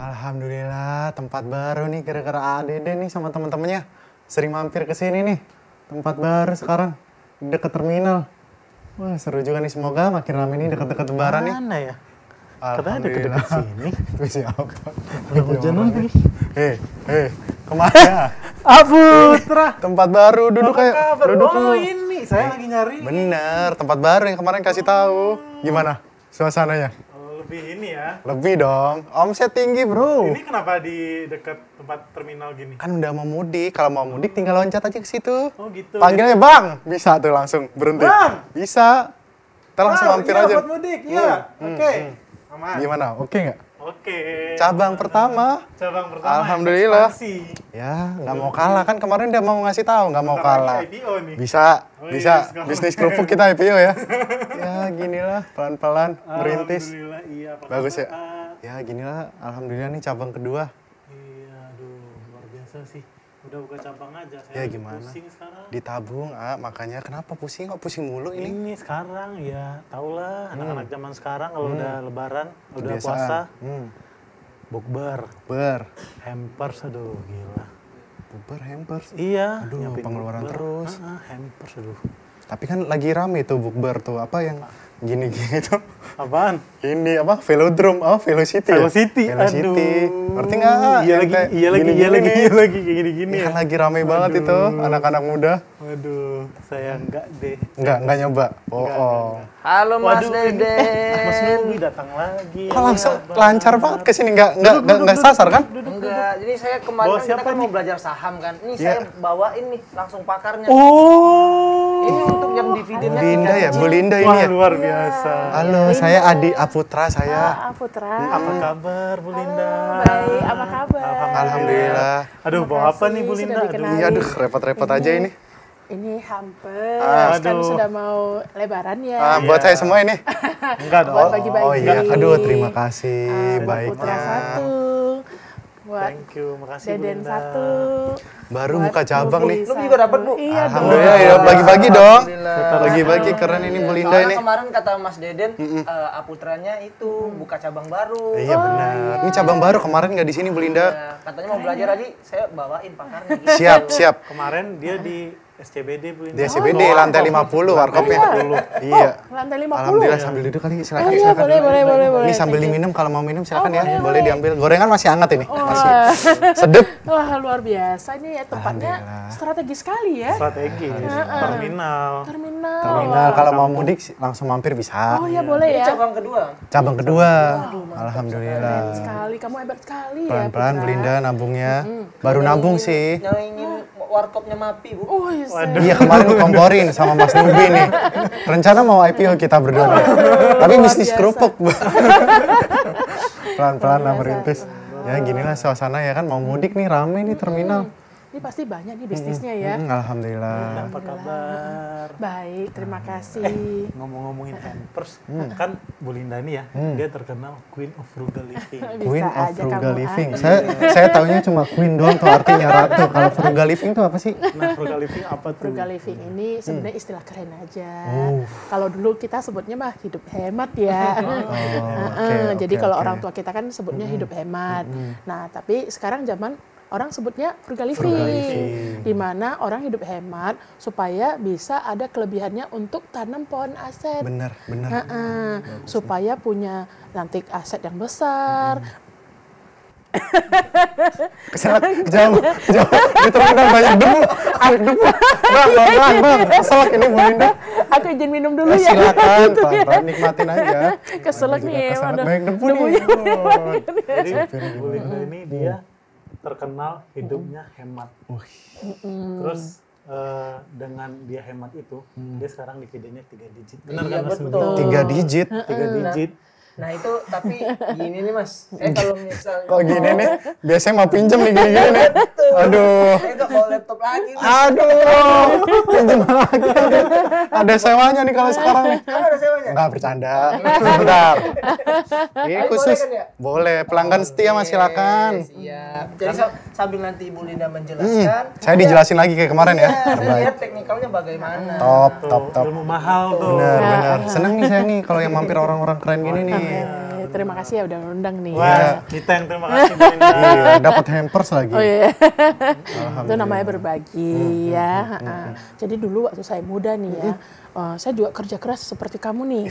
Alhamdulillah, tempat baru nih gara-gara Dede nih sama teman-temannya. Sering mampir ke sini nih. Tempat baru sekarang deket terminal. Wah, seru juga nih, semoga makin ramai nih deket-deket lebaran nih. Mana ya? Katanya deket-deket sini. Itu siapa? Udah hujan lagi. Kemana ya? Putra. Tempat baru, duduk kayak duduk dulu. Ini saya lagi nyari. Bener, tempat baru yang kemarin kasih tahu. Gimana suasananya? Lebih ini ya. Lebih dong, omset tinggi bro. Ini kenapa di dekat tempat terminal gini? Kan udah mau mudik, kalau mau mudik tinggal loncat aja ke situ. Oh gitu. Panggilnya Bang, bisa tuh langsung berhenti. Bang! Bisa. Kita langsung mampir iya, aja. buat mudik, iya. Oke. Aman. Gimana? Oke nggak? Oke. Cabang pertama. Cabang pertama. Alhamdulillah. Ekspansi. Ya, nggak mau kalah kan kemarin dia mau ngasih tahu nggak mau Bentar lagi kalah. IPO nih. Bisa, Oh, bisa. iya, Bisnis kerupuk kita IPO ya. Ya, ginilah pelan-pelan merintis. Alhamdulillah, iya. Apa Bagus ya? kabar? Ya, ginilah. Alhamdulillah nih cabang kedua. Iya, aduh, luar biasa sih. Udah buka cabang aja. Saya Ya lagi gimana? pusing sekarang. Ditabung, makanya kenapa pusing? Kok pusing mulu ini? Ini sekarang ya, tau lah anak-anak zaman sekarang kalau udah lebaran, udah Kebiasaan. puasa, bukber, Ber. hampers, aduh gila. Bubar hampers. Iya, Aduh, nyiapin pengeluaran bukber. terus. Hampers, aduh. Tapi kan lagi rame tuh bukber tuh. Apa yang gini-gini tuh? Apaan? Ini apa? Velodrome, Velocity ya? Velocity, Velocity. aduh. Ngerti nggak? Iya Yang lagi, kayak iya lagi, gini-gini. kayak gini-gini Ini ya. kan lagi rame banget itu, anak-anak muda. Waduh, saya enggak deh. Enggak nyoba. Oh. Halo Mas Waduh, ini Deden. Mas Nubi datang lagi. Kok langsung Iya, lancar banget ke sini? Enggak sasar kan? Enggak, jadi saya kemarin Bawa kan siapa kita kan nih? mau belajar saham kan. Ini Iya. saya bawain nih langsung pakarnya. Oh. Ini untuk yang dividennya Linda ya, Bu Linda ini Wah, ya. luar biasa. Halo, saya Adi Aputra saya. Putra. Apa kabar Bu Linda? Baik, apa kabar? Alhamdulillah. Aduh, bawa apa nih Bu Makasih Linda? sudah dikenalin. Iya, aduh repot-repot aja ini. Ini hampers, kan Aduh. sudah mau lebaran ya. Buat saya semua ini. Enggak dong. Buat bagi-bagi. Oh iya, aduh terima kasih Buat Putra baiknya. satu, buat Thank you, makasih Bu Deden Linda. satu. Baru buat buka cabang Nubi nih. Lu juga dapat, Bu? Iya dong. Alhamdulillah ya, bagi-bagi dong. Alhamdulillah. Bagi-bagi keren ini Bu Linda Soalnya ini. kemarin kata Mas Deden, Aputranya itu buka cabang baru. Iya benar. Ini cabang baru kemarin nggak di sini Bu Linda. Ya, katanya mau belajar lagi, saya bawain pakarnya gitu. Siap, siap. Kemarin dia di SCBD Bu Linda. Di SCBD lantai 50 warkopnya. Iya. Lantai 50. Alhamdulillah sambil duduk kali silakan Iya, silakan. boleh. Ini sambil diminum kalau mau minum silakan ya. boleh, Boleh diambil. Gorengan masih hangat ini. Masih Wah. sedep. Wah, luar biasa. Ini ya tempatnya Alhamdulillah. strategis sekali ya. Strategi, terminal. Terminal. Terminal kalau mau mudik langsung mampir bisa. Oh ya boleh Ini ya. cabang kedua. Cabang kedua. Keren Alhamdulillah. sekali, kamu hebat sekali ya. Pelan-pelan Putra. Belinda nabungnya. Baru nabung sih. Nyaingin warkopnya Mapi, Bu. Oh, iya. Iya kemarin komporin sama Mas Nubi nih. Rencana mau IPO kita berdua nih. Tapi luar bisnis biasa. kerupuk. Pelan-pelan lah merintis. Ya ginilah suasana ya kan mau mudik nih rame nih terminal. Ini pasti banyak nih bisnisnya ya. Alhamdulillah. Apa kabar? Baik, terima kasih. Ngomong-ngomongin hampers, kan Bu Linda ini ya, dia terkenal Queen of Frugal Living. Queen Bisa of aja Frugal kamu, Living. Saya taunya cuma Queen doang tuh artinya ratu. Kalau Frugal Living tuh apa sih? Nah, Frugal Living apa tuh? Frugal living ini sebenarnya istilah keren aja. Kalau dulu kita sebutnya mah hidup hemat ya. oke, Jadi kalau oke. orang tua kita kan sebutnya hidup hemat. Nah, tapi sekarang zaman orang sebutnya frugal living, living. di mana orang hidup hemat supaya bisa ada kelebihannya untuk tanam pohon aset. Bener. Supaya punya nanti aset yang besar. Kejauh. Di terminal banyak debu. Air debu. Bang. Keselak ini Bu Linda. Aku izin minum dulu ya. Silakan, pelan-pelan nikmatin aja. Keselak Juga nih, keselak. waduh. Banyak debu Debunya. nih. Jadi Bu Linda ini dia terkenal hidupnya hemat. Terus dengan dia hemat itu, dia sekarang dividennya 3 digit. Benar Iya, kan Mas betul. Nubi? 3 digit. 3 digit. Nah itu tapi gini nih Mas, kalau misalnya Kok gini nih? Biasanya mau pinjem nih gini-gini nih. Aduh. saya nggak bawa laptop lagi nih. Aduh. Pinjem lagi. Ada sewanya nih kalau sekarang nih. Kan ada sewanya? Enggak bercanda. Bentar. Ini Boleh khusus. kan ya? Boleh. Pelanggan setia Mas silakan. Siap. Jadi sambil nanti Ibu Linda menjelaskan, Saya dijelasin lagi kayak kemarin ya. saya Terbaik. lihat teknikalnya bagaimana. Top. Ilmu mahal tuh. Bener. Seneng nih saya nih kalau yang mampir orang-orang keren gini nih. terima kasih ya udah undang nih. Wah, kita yang terima kasih Bu Linda. Iya, dapat hampers lagi. Oh iya. Itu namanya berbagi ya. Jadi dulu waktu saya muda nih ya, saya juga kerja keras seperti kamu nih.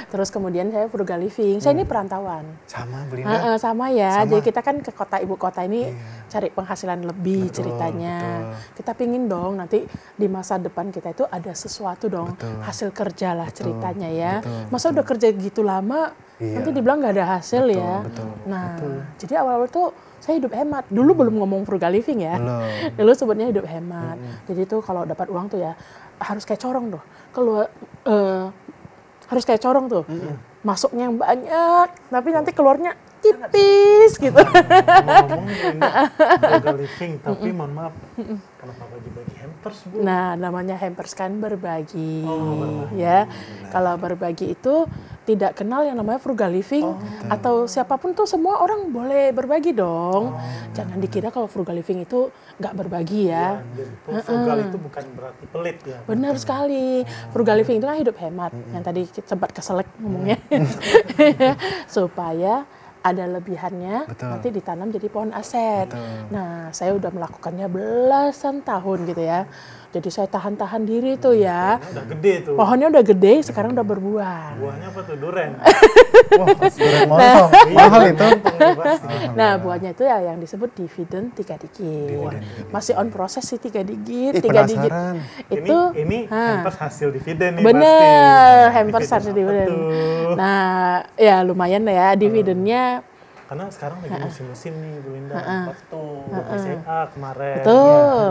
Terus kemudian saya frugal living. Saya ini perantauan. Sama Bu Linda. Sama ya. Sama. Jadi kita kan ke kota ibu kota ini cari penghasilan lebih ceritanya. Kita pingin dong nanti di masa depan kita itu ada sesuatu dong, hasil kerja lah ceritanya ya. Masa udah kerja gitu lama, nanti dibilang nggak ada hasil ya. Nah, jadi awal-awal tuh saya hidup hemat. Dulu belum ngomong frugal living ya. Dulu sebutnya hidup hemat. Jadi tuh kalau dapat uang tuh ya harus kayak corong tuh. Harus kayak corong tuh. Masuknya yang banyak, tapi nanti keluarnya tipis gitu. Ngomong-ngomong Bu Linda, frugal living, tapi mohon maaf, kenapa bagi-bagi hampers Bu? Nah, namanya hampers kan berbagi, ya. Kalau berbagi itu tidak kenal yang namanya frugal living atau siapapun tuh semua orang boleh berbagi dong. Jangan dikira kalau frugal living itu nggak berbagi ya. Jadi frugal itu bukan berarti pelit ya. Benar sekali. Frugal living itu kan hidup hemat. Yang tadi sempat keselek ngomongnya. Supaya ada lebihannya, nanti ditanam jadi pohon aset. Nah, saya udah melakukannya belasan tahun gitu ya. Jadi saya tahan-tahan diri tuh ya. Udah gede tuh. Pohonnya udah gede, sekarang udah berbuah. Buahnya apa tuh? Duren. Wah, durian montong. Mahal itu. Nah, buahnya itu ya yang disebut dividen 3 digit. Masih on proses sih 3 digit, 3 digit. Penasaran. Itu ini hampers hasil dividen nih bener, pasti. hampers hasil dividen. Betul. Nah, ya lumayan ya dividennya. Karena sekarang lagi musim-musim nih Bu Linda. Betul. BCA kemarin. Betul.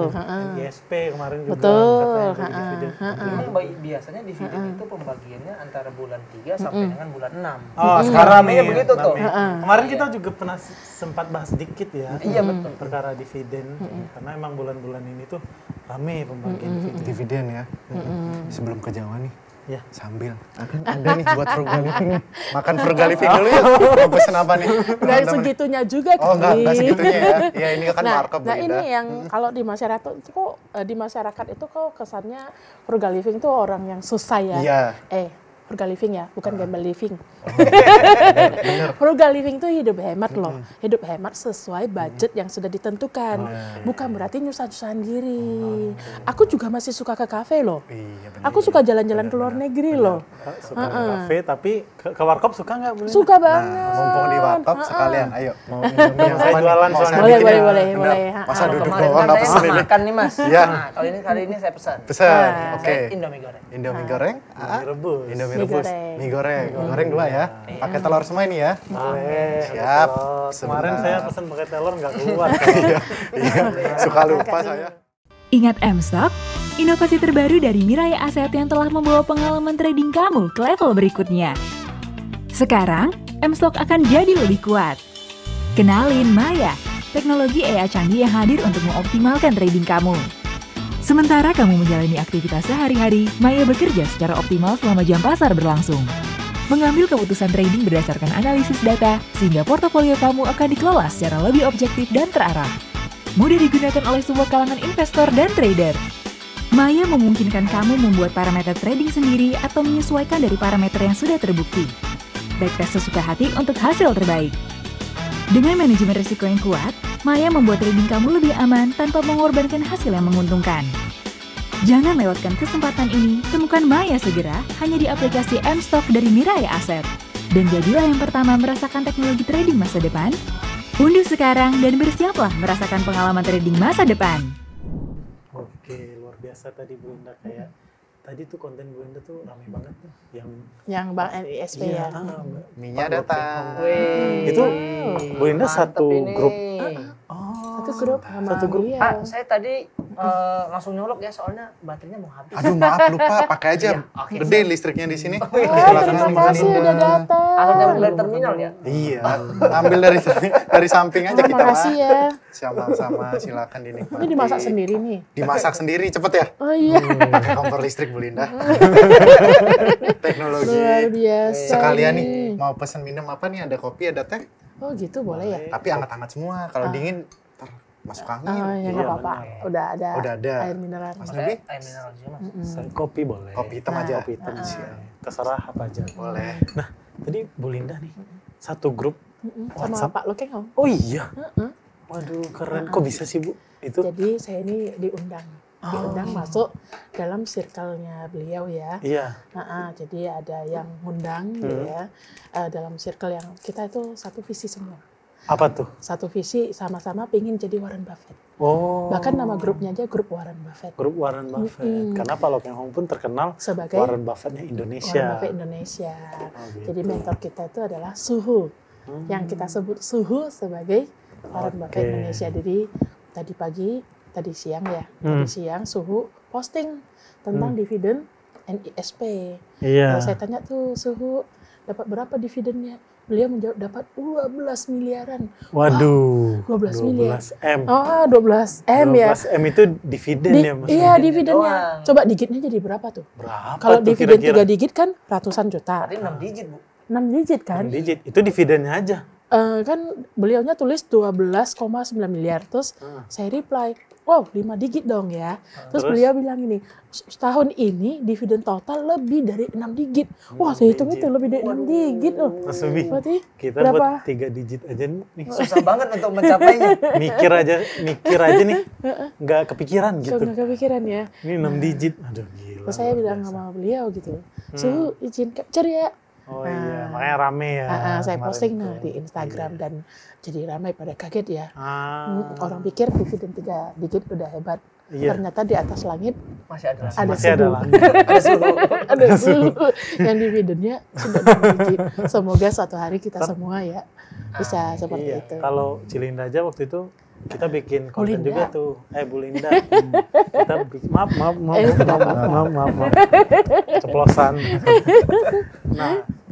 ISP kemarin juga. Betul. Katanya dividen. Memang biasanya dividen itu pembagiannya antara bulan 3 sampai dengan bulan 6. Oh, sekarang Ramenya begitu tuh. Kemarin kita juga pernah sempat bahas sedikit ya. Iya, betul. Perkara dividen. Karena emang bulan-bulan ini tuh rame pembagian dividen. Dividen ya. Sebelum ke Jawa nih. Ya. Sambil akan ada nih buat frugal living nih. Makan frugal living dulu ya. Mau pesen apa nih? Nggak segitunya juga Oh, kali. enggak segitunya ya. Ya ini kan markup Bu Nah Linda. ini yang kalau di masyarakat itu kok kesannya frugal living itu orang yang susah ya. Iya. Frugal living ya, bukan gamble living. Frugal living itu hidup hemat loh. Hidup hemat sesuai budget yang sudah ditentukan. Bukan berarti nyusah-nyusahan diri. Aku juga masih suka ke kafe loh. Iya, bener. Aku suka jalan-jalan ke luar negeri loh. Suka ke kafe, tapi ke warkop suka nggak Bu Linda? Suka banget. Mumpung di warkop sekalian, ayo. Mau Indomie Saya apa nih? jualan Mau soalnya. saya bikin Boleh, ya? boleh. Masa Kalau duduk kemarin doang kan nggak saya pesen ini? makan nih Mas. Iya. Nah, kali ini saya pesan. Pesan, Nah, oke. Saya Indomie goreng. Indomie goreng, Mie rebus. Indomie Mie rebus, goreng. mie goreng, goreng 2 ya. Pakai telur semua ini ya. Boleh. Siap. Telur. Kemarin Sebentar. saya pesan pakai telur nggak keluar. Iya, suka lupa saya. Ingat M-Stock? Inovasi terbaru dari Mirai Asset yang telah membawa pengalaman trading kamu ke level berikutnya. Sekarang, M-Stock akan jadi lebih kuat. Kenalin Maya, teknologi AI canggih yang hadir untuk mengoptimalkan trading kamu. Sementara kamu menjalani aktivitas sehari-hari, Maya bekerja secara optimal selama jam pasar berlangsung. Mengambil keputusan trading berdasarkan analisis data, sehingga portofolio kamu akan dikelola secara lebih objektif dan terarah. Mudah digunakan oleh semua kalangan investor dan trader. Maya memungkinkan kamu membuat parameter trading sendiri atau menyesuaikan dari parameter yang sudah terbukti. Backtest sesuka hati untuk hasil terbaik. Dengan manajemen risiko yang kuat, Maya membuat trading kamu lebih aman tanpa mengorbankan hasil yang menguntungkan. Jangan lewatkan kesempatan ini, temukan Maya segera hanya di aplikasi M-Stock dari Mirai Asset. Dan jadilah yang pertama merasakan teknologi trading masa depan. Unduh sekarang dan bersiaplah merasakan pengalaman trading masa depan. Oke, luar biasa tadi Bu Linda. Kayak tadi tuh konten Bu Linda tuh ramai banget tuh. Yang Bang NISP ya. Mie-nya datang. Itu Bu Linda satu Mantep ini. grup. Satu grup sama Satu grup. beliau. Pak, saya tadi langsung nyolok ya soalnya baterainya mau habis. Aduh maaf lupa, pakai aja. Iya, oke, Gede listriknya di sini. Terima kasih udah datang. Langsung nyolok dari terminal ya. Iya, ambil dari samping aja kita Terima kasih ya. Sama-sama, silakan dinikmati. Ini dimasak sendiri nih. Dimasak sendiri, cepet ya? Oh iya. Pakai kompor listrik Bu Linda. Teknologi. Luar biasa. Sekalian ini. nih, mau pesen minum apa nih? Ada kopi, ada teh. Oh gitu boleh ya. Tapi hangat-hangat semua. Kalau dingin, ntar masuk angin. Oh ya nggak apa-apa. Udah ada. Udah ada. Air mineral. Mas Saya Nabi, air mineral juga Mas. Kopi boleh. kopi hitam aja. Kopi hitam. Terserah apa aja. Boleh. Nah, Tadi Bu Linda nih, satu grup Sama WhatsApp. Pak Lokeng om. Oh iya? Waduh, keren. Kok bisa sih, Bu? Itu? Jadi saya ini diundang masuk dalam circle-nya beliau ya. Iya. Jadi ada yang ngundang ya, dalam circle yang kita itu satu visi semua. Apa tuh? Satu visi sama-sama pingin jadi Warren Buffett. Oh. Bahkan nama grupnya aja grup Warren Buffett. Grup Warren Buffett. Karena Pak Lokeng Hong pun terkenal Sebagai Warren Buffett-nya Indonesia. Warren Buffett Indonesia. gitu. Jadi mentor kita itu adalah Suhu. Yang kita sebut Suhu sebagai Warren Buffett Indonesia. Jadi tadi siang ya, tadi siang Suhu posting tentang dividen NISP. Iya. Kalau saya tanya tuh Suhu dapat berapa dividennya? Beliau menjawab dapat 12 miliaran. Waduh. 12 miliar. 12 M. Oh, 12 M ya. 12 M itu dividen ya maksudnya? Iya, dividennya. doang. Coba digitnya jadi berapa tuh? Berapa Kalau tuh dividen kira-kira? 3 digit kan ratusan juta. Berarti 6 digit, Bu. 6 digit kan? 6 digit. Itu dividennya aja. Kan beliaunya tulis 12,9 miliar. Terus saya reply, wow 5 digit dong ya. Terus beliau bilang ini, setahun ini dividen total lebih dari 6 digit. Wah saya hitung itu lebih dari 6 digit loh. Mas Subi, Berarti kita berapa? buat 3 digit aja nih. Susah banget untuk mencapainya. mikir aja nih. Nggak kepikiran Kok gitu. nggak kepikiran ya? Ini 6 digit. Aduh gila. Terus saya bilang sama beliau gitu, Suhu izin capture ya. Oh iya, makanya rame ya. Saya kemarin posting itu. di Instagram dan jadi ramai pada kaget ya. Ah, Orang pikir dividen 3 digit udah hebat. Iya. Ternyata di atas langit Masih ada. ada masih ada Suhu. langit. Ada Suhu. Ada Suhu yang dividennya sudah 6 digit. Semoga suatu hari kita semua ya bisa seperti Iya, itu. kalau Cilinda aja waktu itu kita bikin Bu konten Linda. juga tuh. Bu Linda. Kita bikin, maaf. Ceplosan.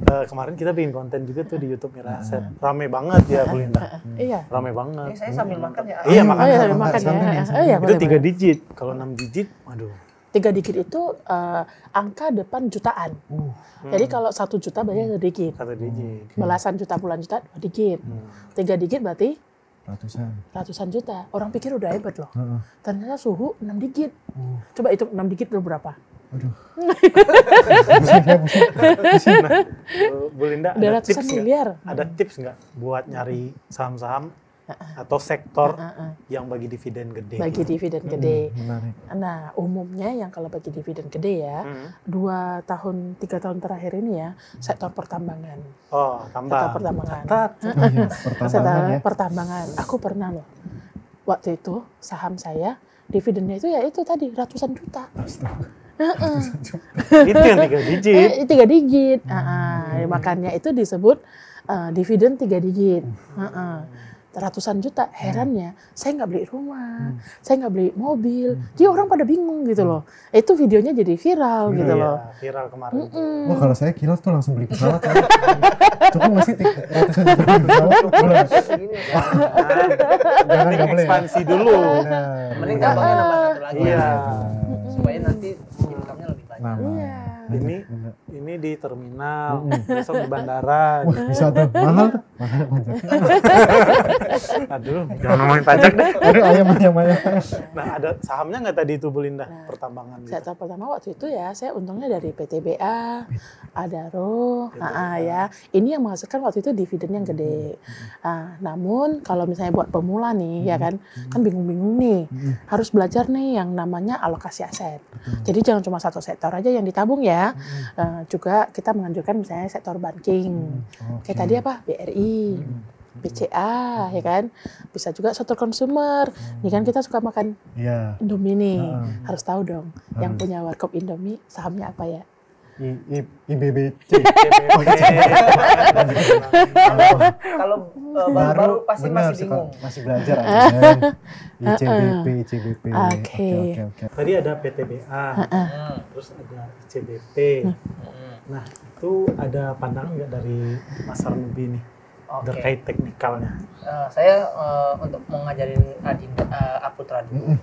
Nah, kemarin kita bikin konten juga tuh di YouTube Mira Aset. Rame banget ya Bu Linda. Iya. Rame Ini banget. saya sambil makan ya. Iya, Oh makan. ya, sambil makan sambil ya. ya, Oh iya, Itu boleh, 3 boleh. digit. Kalau 6 digit, waduh. 3 digit itu angka depan jutaan. Jadi kalau 1 juta berarti 1 digit. 1 digit. Belasan juta, puluhan juta 2 digit. 3 digit berarti Ratusan. juta. Orang pikir udah hebat loh. Ternyata Suhu 6 digit. Coba hitung 6 digit itu berapa? Bu Linda, Udah ada ratusan tips nggak? miliar. Ada tips nggak buat nyari saham-saham atau sektor yang bagi dividen gede? Bagi dividen gede. Menarik. Nah, umumnya yang kalau bagi dividen gede ya, 2 tahun, 3 tahun terakhir ini ya, sektor pertambangan. Oh, tambah. Sektor pertambangan. Catat. Iya, pertambangan Sektor ya. pertambangan. Aku pernah loh. Waktu itu saham saya dividennya itu ya itu tadi ratusan juta. Itu yang 3 digit. 3 digit. Makanya itu disebut dividen 3 digit. Ratusan juta. Herannya, saya nggak beli rumah, saya nggak beli mobil. Jadi orang pada bingung gitu loh. Itu videonya jadi viral gitu loh. Iya, viral kemarin. Wah kalau saya kilaf tuh langsung beli pesawat. Kan? Cukup nggak sih ratusan juta beli pesawat? Boleh. Segini ya. Jangan nggak boleh. Ekspansi dulu. Benar. Mending cabangnya nambah 1 lagi. Iya. Ya. Supaya nanti income-nya lebih banyak. Nama. Ini di terminal, besok di bandara. Wah bisa tuh mahal tuh. Mahal pajak. Aduh, jangan ngomongin pajak deh. Aduh ayam. Nah, ada sahamnya nggak tadi itu Bu Linda? Pertambangan gitu. Sektor pertama waktu itu ya, saya untungnya dari PTBA, Adaro, ya. Ini yang menghasilkan waktu itu dividen yang gede. Namun kalau misalnya buat pemula nih, ya kan bingung-bingung nih, harus belajar nih yang namanya alokasi aset. Jadi jangan cuma satu sektor aja yang ditabung ya. Juga kita menganjurkan misalnya sektor banking. Kayak tadi apa? BRI. BCA, ya kan? Bisa juga sektor konsumer. Ini kan kita suka makan Iya. Indomie nih. Harus tahu dong, yang punya warkop Indomie sahamnya apa ya? IBBC. Kalau baru-baru pasti benar, masih bingung. masih belajar aja. ICBP. Oke. Oke. Tadi ada PTBA, terus ada ICBP. Nah, itu ada pandangan nggak dari Mas Armubi nih Oke. terkait teknikalnya? Saya untuk mau ngajarin Aputra dulu.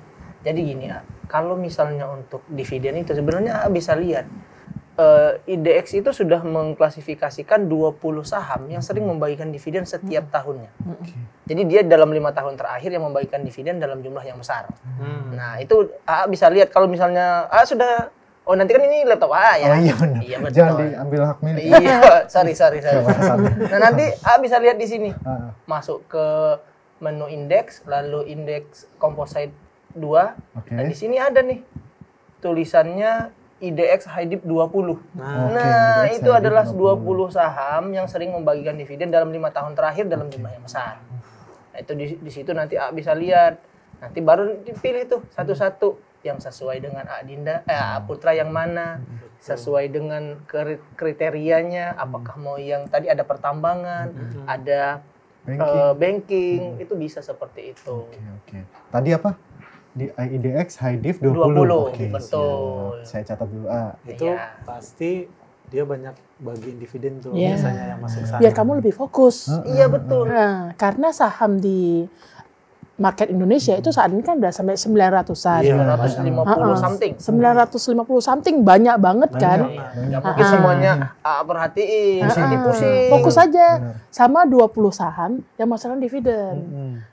Jadi gini, kalau misalnya untuk dividen itu sebenarnya bisa lihat IDX itu sudah mengklasifikasikan 20 saham yang sering membagikan dividen setiap tahunnya. Jadi dia dalam 5 tahun terakhir yang membagikan dividen dalam jumlah yang besar. Nah itu bisa lihat kalau misalnya sudah Oh nanti kan ini laptop A ya? Oh iya benar. Iya betul. Jangan diambil hak milik. Iya, sorry. Nah nanti A bisa lihat di sini. Masuk ke menu indeks, lalu indeks composite 2. Oke. Dan di sini ada nih tulisannya IDX HIDIP 20. Nah, IDX itu HIDIP adalah 20 20 saham yang sering membagikan dividen dalam 5 tahun terakhir dalam jumlah yang besar. Nah, itu di situ nanti A bisa lihat. Nanti baru dipilih tuh satu-satu yang sesuai dengan Adinda, A Putra yang mana, sesuai dengan kriterianya, apakah mau yang tadi ada pertambangan, ada banking, itu bisa seperti itu. Oke. Tadi apa? Di IDX HIDIP 20. 20, Oke, betul. siap. Saya catat dulu. Itu Iya. pasti dia banyak bagiin dividen tuh Iya. biasanya yang masuk sana. Biar kamu lebih fokus. Iya betul. Nah, karena saham di market Indonesia itu saat ini kan udah sampai 900-an. Iya. 950 something. 950 something, banyak banget kan. Nggak mungkin semuanya perhatiin, pusing. Fokus aja sama 20 saham yang masalah dividen.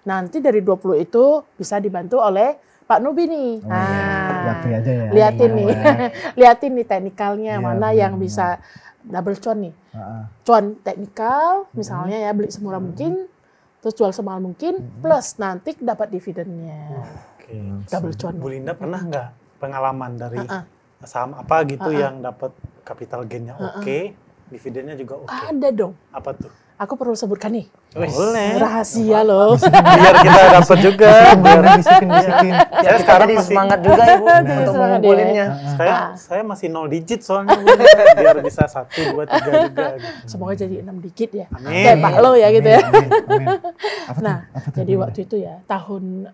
Nanti dari 20 itu bisa dibantu oleh Pak Nubi nih. Liatin aja ya. Liatin nih. Liatin nih teknikalnya mana yang bisa double cuan nih. Cuan teknikal misalnya ya beli semurah mungkin, terus jual semahal mungkin, plus nanti dapat dividennya. Oke. Double cuan. Bu Linda pernah nggak pengalaman dari saham apa gitu yang dapat capital gain-nya oke, dividennya juga oke? Ada dong. Apa tuh? Aku perlu sebutkan nih. Boleh. Rahasia loh. Biar kita dapat juga. Bisikin. Saya sekarang Jadi masih semangat juga Ibu untuk semangat mengumpulinnya. saya masih 0 digit soalnya Bu. Biar bisa 1, 2, 3 juga gitu. Semoga jadi 6 digit ya. Amin. Kayak Pak Lo ya gitu ya. Amin. Nah, Apa tuh, jadi Bu? waktu itu ya tahun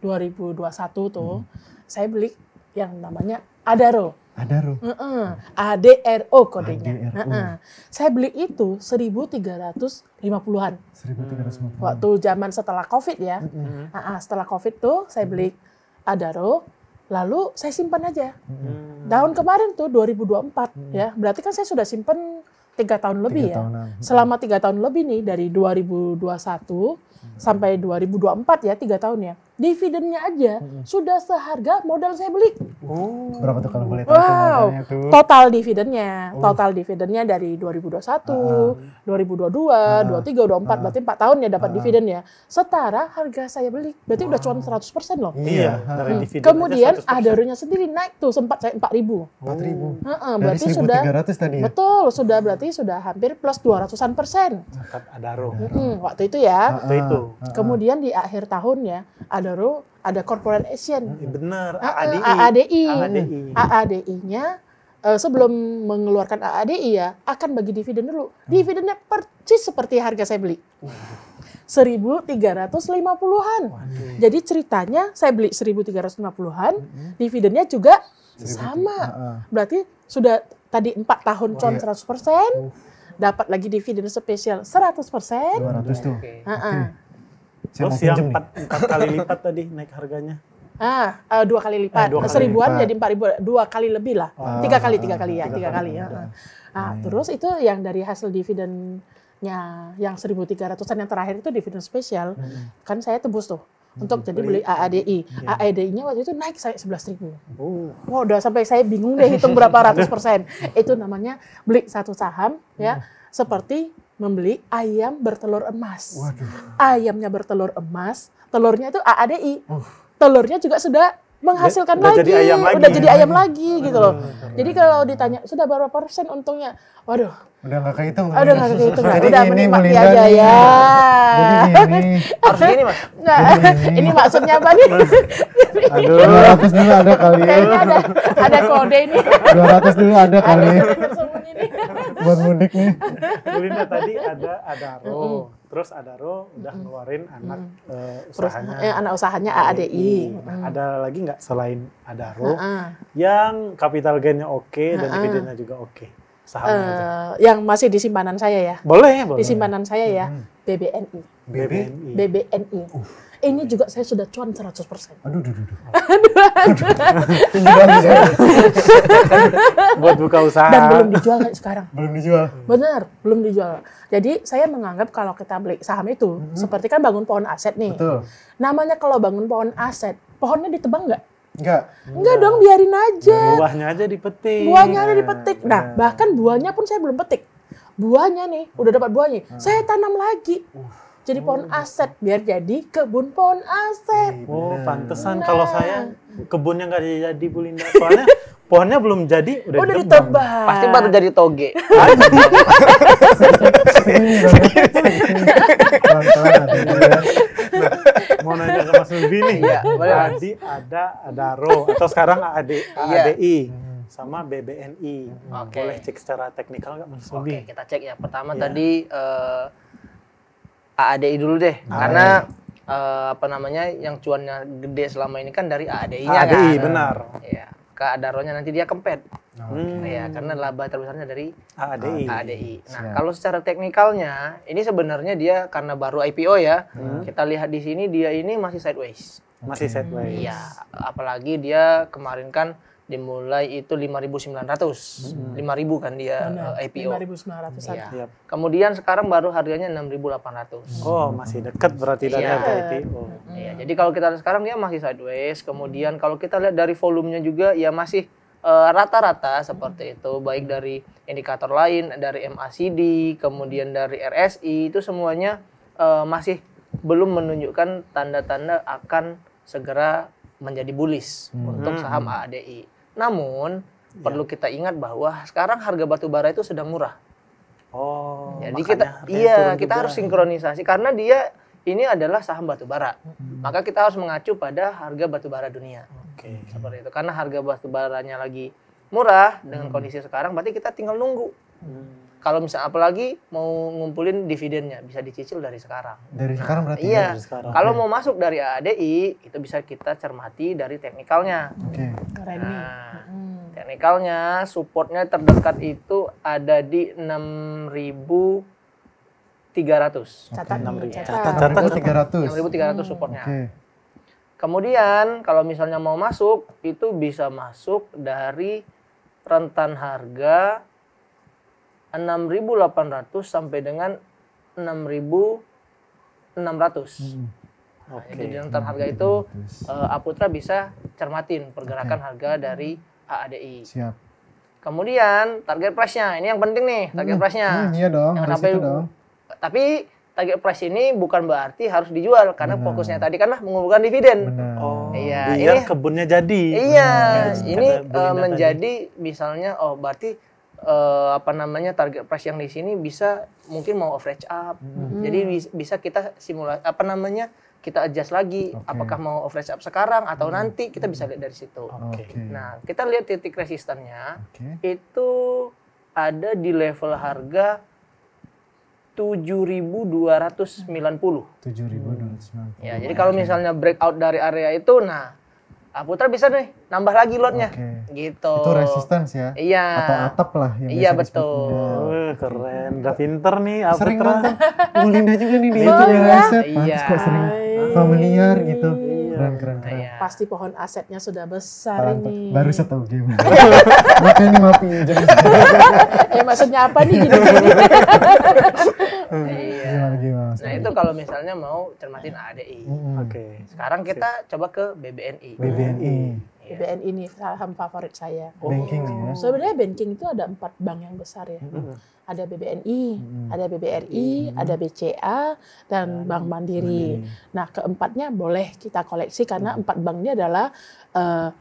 2021 tuh saya beli yang namanya Adaro. Adaro. ADRO kodenya. ADRO. Saya beli itu 1.350-an. 1.350. Waktu zaman setelah COVID ya. Setelah COVID tuh saya beli Adaro, lalu saya simpan aja. Tahun kemarin tuh 2024 ya. Berarti kan saya sudah simpan 3 tahun lebih 3 ya. tahunan. Selama 3 tahun lebih nih dari 2021 sampai 2024 ya, 3 tahun ya. Dividennya aja sudah seharga modal saya beli. Berapa tuh kalau boleh tahu? modalnya tuh? Total dividennya dari 2021, 2022, 23, 24, berarti 4 tahun ya dapat dividen ya. Setara harga saya beli. Berarti udah cuan 100% loh. Iya, dari dividen Kemudian aja 100%. Adaronya sendiri naik tuh, sempat saya 4.000. 4.000. Berarti Dari sudah 1.300 tadi ya? betul, berarti sudah hampir plus 200%. Zakat Adaro. Waktu itu ya. Waktu itu. Kemudian di akhir tahun ya, Adaro ada corporate action. Bener, AADI. AADI. AADI-nya sebelum mengeluarkan AADI ya akan bagi dividen dulu. Dividennya persis seperti harga saya beli. 1.350-an. Jadi ceritanya saya beli 1.350-an, dividennya juga sama. Berarti sudah tadi 4 tahun con 100%, dapat lagi dividen spesial 100%. 200 tuh. Saya Terus mau yang pinjem nih. 4 kali lipat tadi naik harganya. 2 kali lipat. 2 kali 1000-an lipat. jadi 4.000, 2 kali lebih lah. 3 kali ya, 3 kali ya. Terus itu yang dari hasil dividennya yang 1.300-an yang terakhir itu dividen spesial. Kan saya tebus tuh untuk jadi beli AADI. AADI-nya waktu itu naik sampai 11.000. Wah, udah sampai saya bingung deh hitung berapa ratus persen. Itu namanya beli satu saham ya, seperti membeli ayam bertelur emas. Ayamnya bertelur emas, telurnya itu AADI. Telurnya juga sudah menghasilkan Udah lagi, jadi ayam lagi. udah jadi ayam lagi gitu loh. Jadi kalau ditanya sudah berapa persen untungnya, waduh, Udah nggak kehitung. udah nggak kehitung, Jadi udah gini, menikmati Melinda aja nih. ya. Jadi gini. Harus gini Mas. Nggak, ini maksudnya apa nih? Aduh. 200 dulu ada kali. Kayaknya ada kode ini. 200 dulu ada kali. Ada tersembunyi nih. Buat mudik nih. Bu Linda tadi ada Adaro. Terus Adaro udah ngeluarin anak usahanya. Anak usahanya AADI. Nah, ada lagi nggak selain Adaro yang capital gain-nya oke dan dividennya juga oke? Sahamnya aja. Yang masih di simpanan saya ya. Boleh. Di simpanan saya ya, BBNI. BBNI. BBNI. Ini juga saya sudah cuan 100%. Aduh. Tinggal saya. Buat buka usaha. Dan belum dijual kayak sekarang. Belum dijual. Benar, belum dijual. Jadi saya menganggap kalau kita beli saham itu seperti kan bangun pohon aset nih. Betul. Namanya kalau bangun pohon aset, pohonnya ditebang nggak? Enggak dong, biarin aja. Buahnya aja dipetik. Buahnya ada dipetik. Nah, bahkan buahnya pun saya belum petik. Buahnya nih, udah dapat buahnya. Saya tanam lagi. Jadi pohon aset, biar jadi kebun pohon aset. Oh, pantesan kalau saya kebunnya nggak jadi Bu Linda. Soalnya pohonnya belum jadi, udah ditebang. ditebang. Pasti baru jadi toge. Pelan-pelan ada. Mau nanya ke Mas Nubi nih. Iya, boleh, Mas. Tadi ada Adaro atau sekarang ADI sama BBNI. Oke. Boleh cek secara teknikal nggak Mas Nubi? Oke, kita cek ya. Pertama Iya. tadi AADI dulu deh. Karena apa namanya yang cuannya gede selama ini kan dari AADI-nya kan. ADI benar. Iya. Ke Adaronya nanti dia kempet. Hmm. Iya, karena laba terbesarnya dari ADI. ADI. Nah, Siap. kalau secara teknikalnya, ini sebenarnya dia karena baru IPO ya. Kita lihat di sini dia ini masih sideways. Masih sideways. Iya, apalagi dia kemarin kan dimulai itu 5.900. 5.000 kan dia IPO. 5.900-an. Iya. Siap. Kemudian sekarang baru harganya 6.800. Oh, masih dekat berarti dari Iya. harga IPO. Iya, jadi kalau kita lihat sekarang dia masih sideways. Kemudian kalau kita lihat dari volumenya juga ya masih rata-rata seperti itu, baik dari indikator lain, dari MACD, kemudian dari RSI, itu semuanya masih belum menunjukkan tanda-tanda akan segera menjadi bullish untuk saham AADI. Namun perlu kita ingat bahwa sekarang harga batu bara itu sedang murah. Oh, Jadi makanya kita harganya turun kita juga. harus sinkronisasi karena dia ini adalah saham batu bara. Maka kita harus mengacu pada harga batu bara dunia. Oke. Seperti itu. Karena harga batu baranya lagi murah dengan kondisi sekarang, berarti kita tinggal nunggu. Kalau misalnya apalagi mau ngumpulin dividennya, bisa dicicil dari sekarang. Dari sekarang berarti. Iya. dari sekarang. Kalau mau masuk dari AADI, itu bisa kita cermati dari teknikalnya. Oke. Keren nih. Nah, teknikalnya supportnya terdekat itu ada di 6.300. Catat nih, 6.000. catat. 300. 6.300 supportnya. Oke. Kemudian kalau misalnya mau masuk, itu bisa masuk dari rentan harga 6.800 sampai dengan 6.600. Oke. Jadi di rentan harga itu Aputra bisa cermatin pergerakan harga dari AADI. Siap. Kemudian target price-nya, ini yang penting nih, target price-nya. Iya dong, Jangan harus sampai itu dong. Tapi target price ini bukan berarti harus dijual karena fokusnya tadi kan mengumpulkan dividen. Benar. Oh, Iya, biar ini- kebunnya jadi. Iya, Kata ini Bu Linda tadi. menjadi misalnya berarti apa namanya target price yang di sini bisa mungkin mau average up. Jadi bisa kita simulasi kita adjust lagi Oke. apakah mau average up sekarang atau nanti kita bisa lihat dari situ. Oke. Nah, kita lihat titik resistannya Oke. itu ada di level harga 7.290. 7.290. Ya, jadi kalau misalnya breakout dari area itu, nah Aputra bisa nih nambah lagi lotnya, Oke. gitu. Itu resistance ya? Iya. Atau atap lah yang Iya, biasa disebut. betul. Wah, keren. Udah pinter nih Sering Aputra. nonton Bu Linda juga nih di Oh, YouTube ya, iya? Aset. Pantes Iya. kok sering familiar gitu. Keren, keren, keren. Iya. Pasti pohon asetnya sudah besar Mantap. ini. Baru satu game. Makanya ini mau pinjam. Maksudnya apa nih gini-gini? Iya. Gimana? Nah, itu kalau misalnya mau cermatin ADI. Oke. Sekarang kita coba ke BBNI. BBNI. BBN ini saham favorit saya. Banking ya. Sebenarnya banking itu ada 4 bank yang besar ya. Ada BBNI, ada BBRI, ada BCA, dan Bank Mandiri. Nah, keempatnya boleh kita koleksi karena 4 bank ini adalah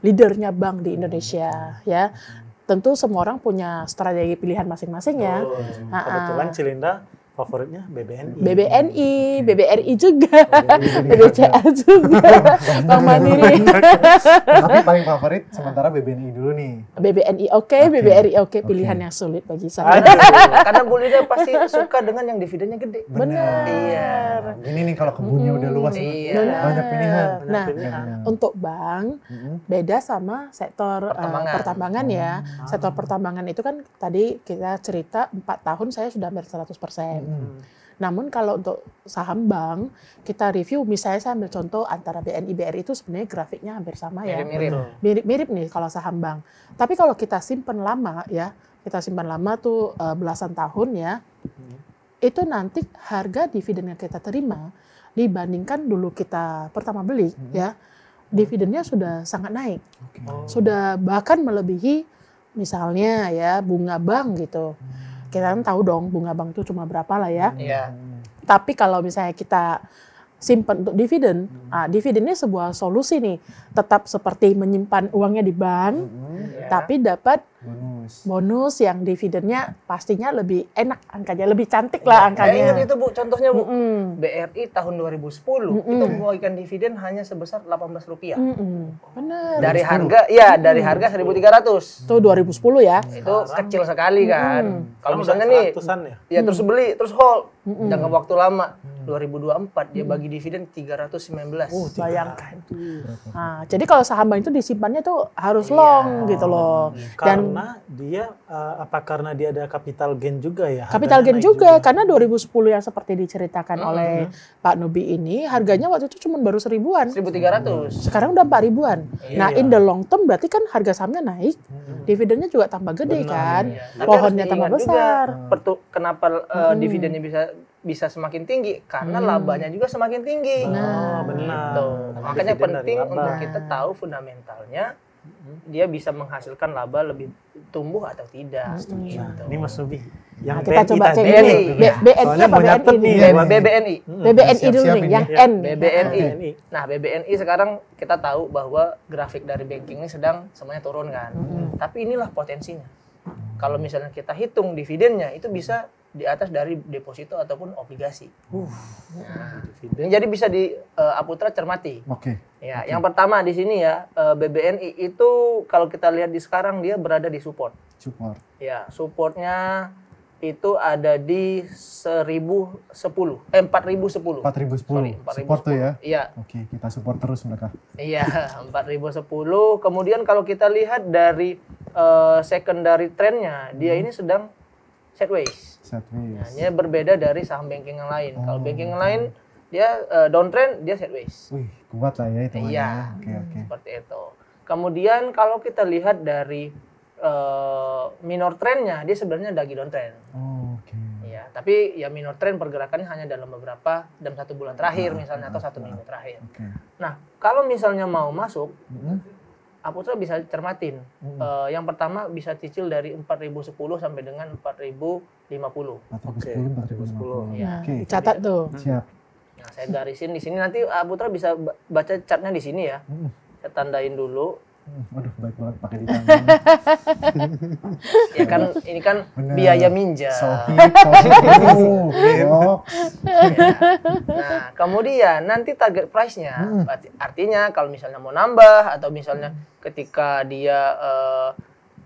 leadernya bank di Indonesia ya. Tentu semua orang punya strategi pilihan masing-masing ya. Kebetulan Cilinda favoritnya BBNI. BBNI, BBRI juga, BBCA juga, Bank Mandiri. Tapi paling favorit sementara BBNI dulu nih. BBNI oke, BBRI oke, pilihan yang sulit bagi saya. Aduh, karena Bu Linda pasti suka dengan yang dividennya gede. Benar. Iya. Gini nih kalau kebunnya udah luas, Iya. banyak pilihan. Nah, Pilihan. untuk bank beda sama sektor pertambangan ya. Sektor pertambangan itu kan tadi kita cerita 4 tahun saya sudah hampir 100%. Namun kalau untuk saham bank, kita review misalnya saya ambil contoh antara BNI BRI itu sebenarnya grafiknya hampir sama ya. Mirip-mirip. Mirip-mirip nih kalau saham bank. Tapi kalau kita simpan lama ya, kita simpan lama tuh belasan tahun ya, itu nanti harga dividen yang kita terima dibandingkan dulu kita pertama beli ya, dividennya sudah sangat naik. Oh. Sudah bahkan melebihi misalnya ya bunga bank gitu. Kita kan tahu dong bunga bank itu cuma berapa lah ya. Iya. Tapi kalau misalnya kita simpan untuk dividen, dividen ini sebuah solusi nih. Tetap seperti menyimpan uangnya di bank, tapi dapat bonus yang dividennya pastinya lebih enak angkanya, lebih cantik lah Saya ingat angkanya. itu Bu, contohnya Bu. BRI tahun 2010 itu membagikan dividen hanya sebesar Rp18. Benar. Dari harga, dari harga 1.300. Itu 2010 ya. Itu kecil sekali kan. Kalau Sekarang misalnya udah nih, 100-an ya? ya terus beli, terus hold. Jangka waktu lama. 2024 dia bagi dividen 319. Bayangkan. Nah, jadi kalau saham bank itu disimpannya tuh harus long gitu loh. Dan Karena dia karena dia ada capital gain juga ya? capital Harganya gain naik juga karena 2010 yang seperti diceritakan oleh Pak Nubi ini harganya waktu itu cuma baru 1.000-an. 1.300. Sekarang udah 4.000-an. Nah, in the long term berarti kan harga sahamnya naik, dividennya juga tambah gede kan. Tapi Pohonnya harus tambah diingat juga, besar. kenapa dividennya bisa semakin tinggi? Karena labanya juga semakin tinggi. Oh, benar. Gitu. Karena Makanya dividen dari penting laba. untuk kita tahu fundamentalnya dia bisa menghasilkan laba lebih tumbuh atau tidak. Nah, Gitu. ini Mas Nubi. Yang Nah, kita BNI coba cek tadi. BNI. BNI Soalnya apa mau nyatet BNI? nih. BBNI. BBNI dulu Siap-siap nih, ini. yang Ya, N. BBNI. BNI. Nah, BBNI sekarang kita tahu bahwa grafik dari banking ini sedang semuanya turun kan. Tapi inilah potensinya. Kalau misalnya kita hitung dividennya itu bisa di atas dari deposito ataupun obligasi. Nah, ini jadi bisa di Aputra cermati. Oke. Ya, yang pertama di sini ya BBNI itu kalau kita lihat di sekarang dia berada di support. Support. Ya, supportnya itu ada di 4010. 4010. 4.010. 4010. Support tuh ya. Iya. Oke, kita support terus mereka. Iya, 4010. Kemudian kalau kita lihat dari secondary trendnya, dia ini sedang sideways. Nah, Sideways. ini berbeda dari saham banking yang lain. Kalau banking yang lain dia downtrend, dia sideways. Wih, kuat lah ya itu. Iya. Oke. Seperti itu. Kemudian kalau kita lihat dari minor trendnya, dia sebenarnya lagi downtrend. Oh, oke. Iya, tapi ya minor trend pergerakannya hanya dalam dalam 1 bulan terakhir misalnya atau 1 minggu terakhir. Oke. Nah, kalau misalnya mau masuk, Aputra bisa cermatin. Yang pertama bisa cicil dari 4.010 sampai dengan 4.050. 4.010, 4.050. Iya. Oke. Catat tuh. Siap. Nah, saya garisin di sini, nanti Aputra bisa baca chartnya di sini ya. Saya tandain dulu. Waduh, baik banget pakai di tangan. Ya kan ini kan Bener. biaya minjam. Sohib. Nah, kemudian nanti target price-nya, artinya kalau misalnya mau nambah atau misalnya ketika dia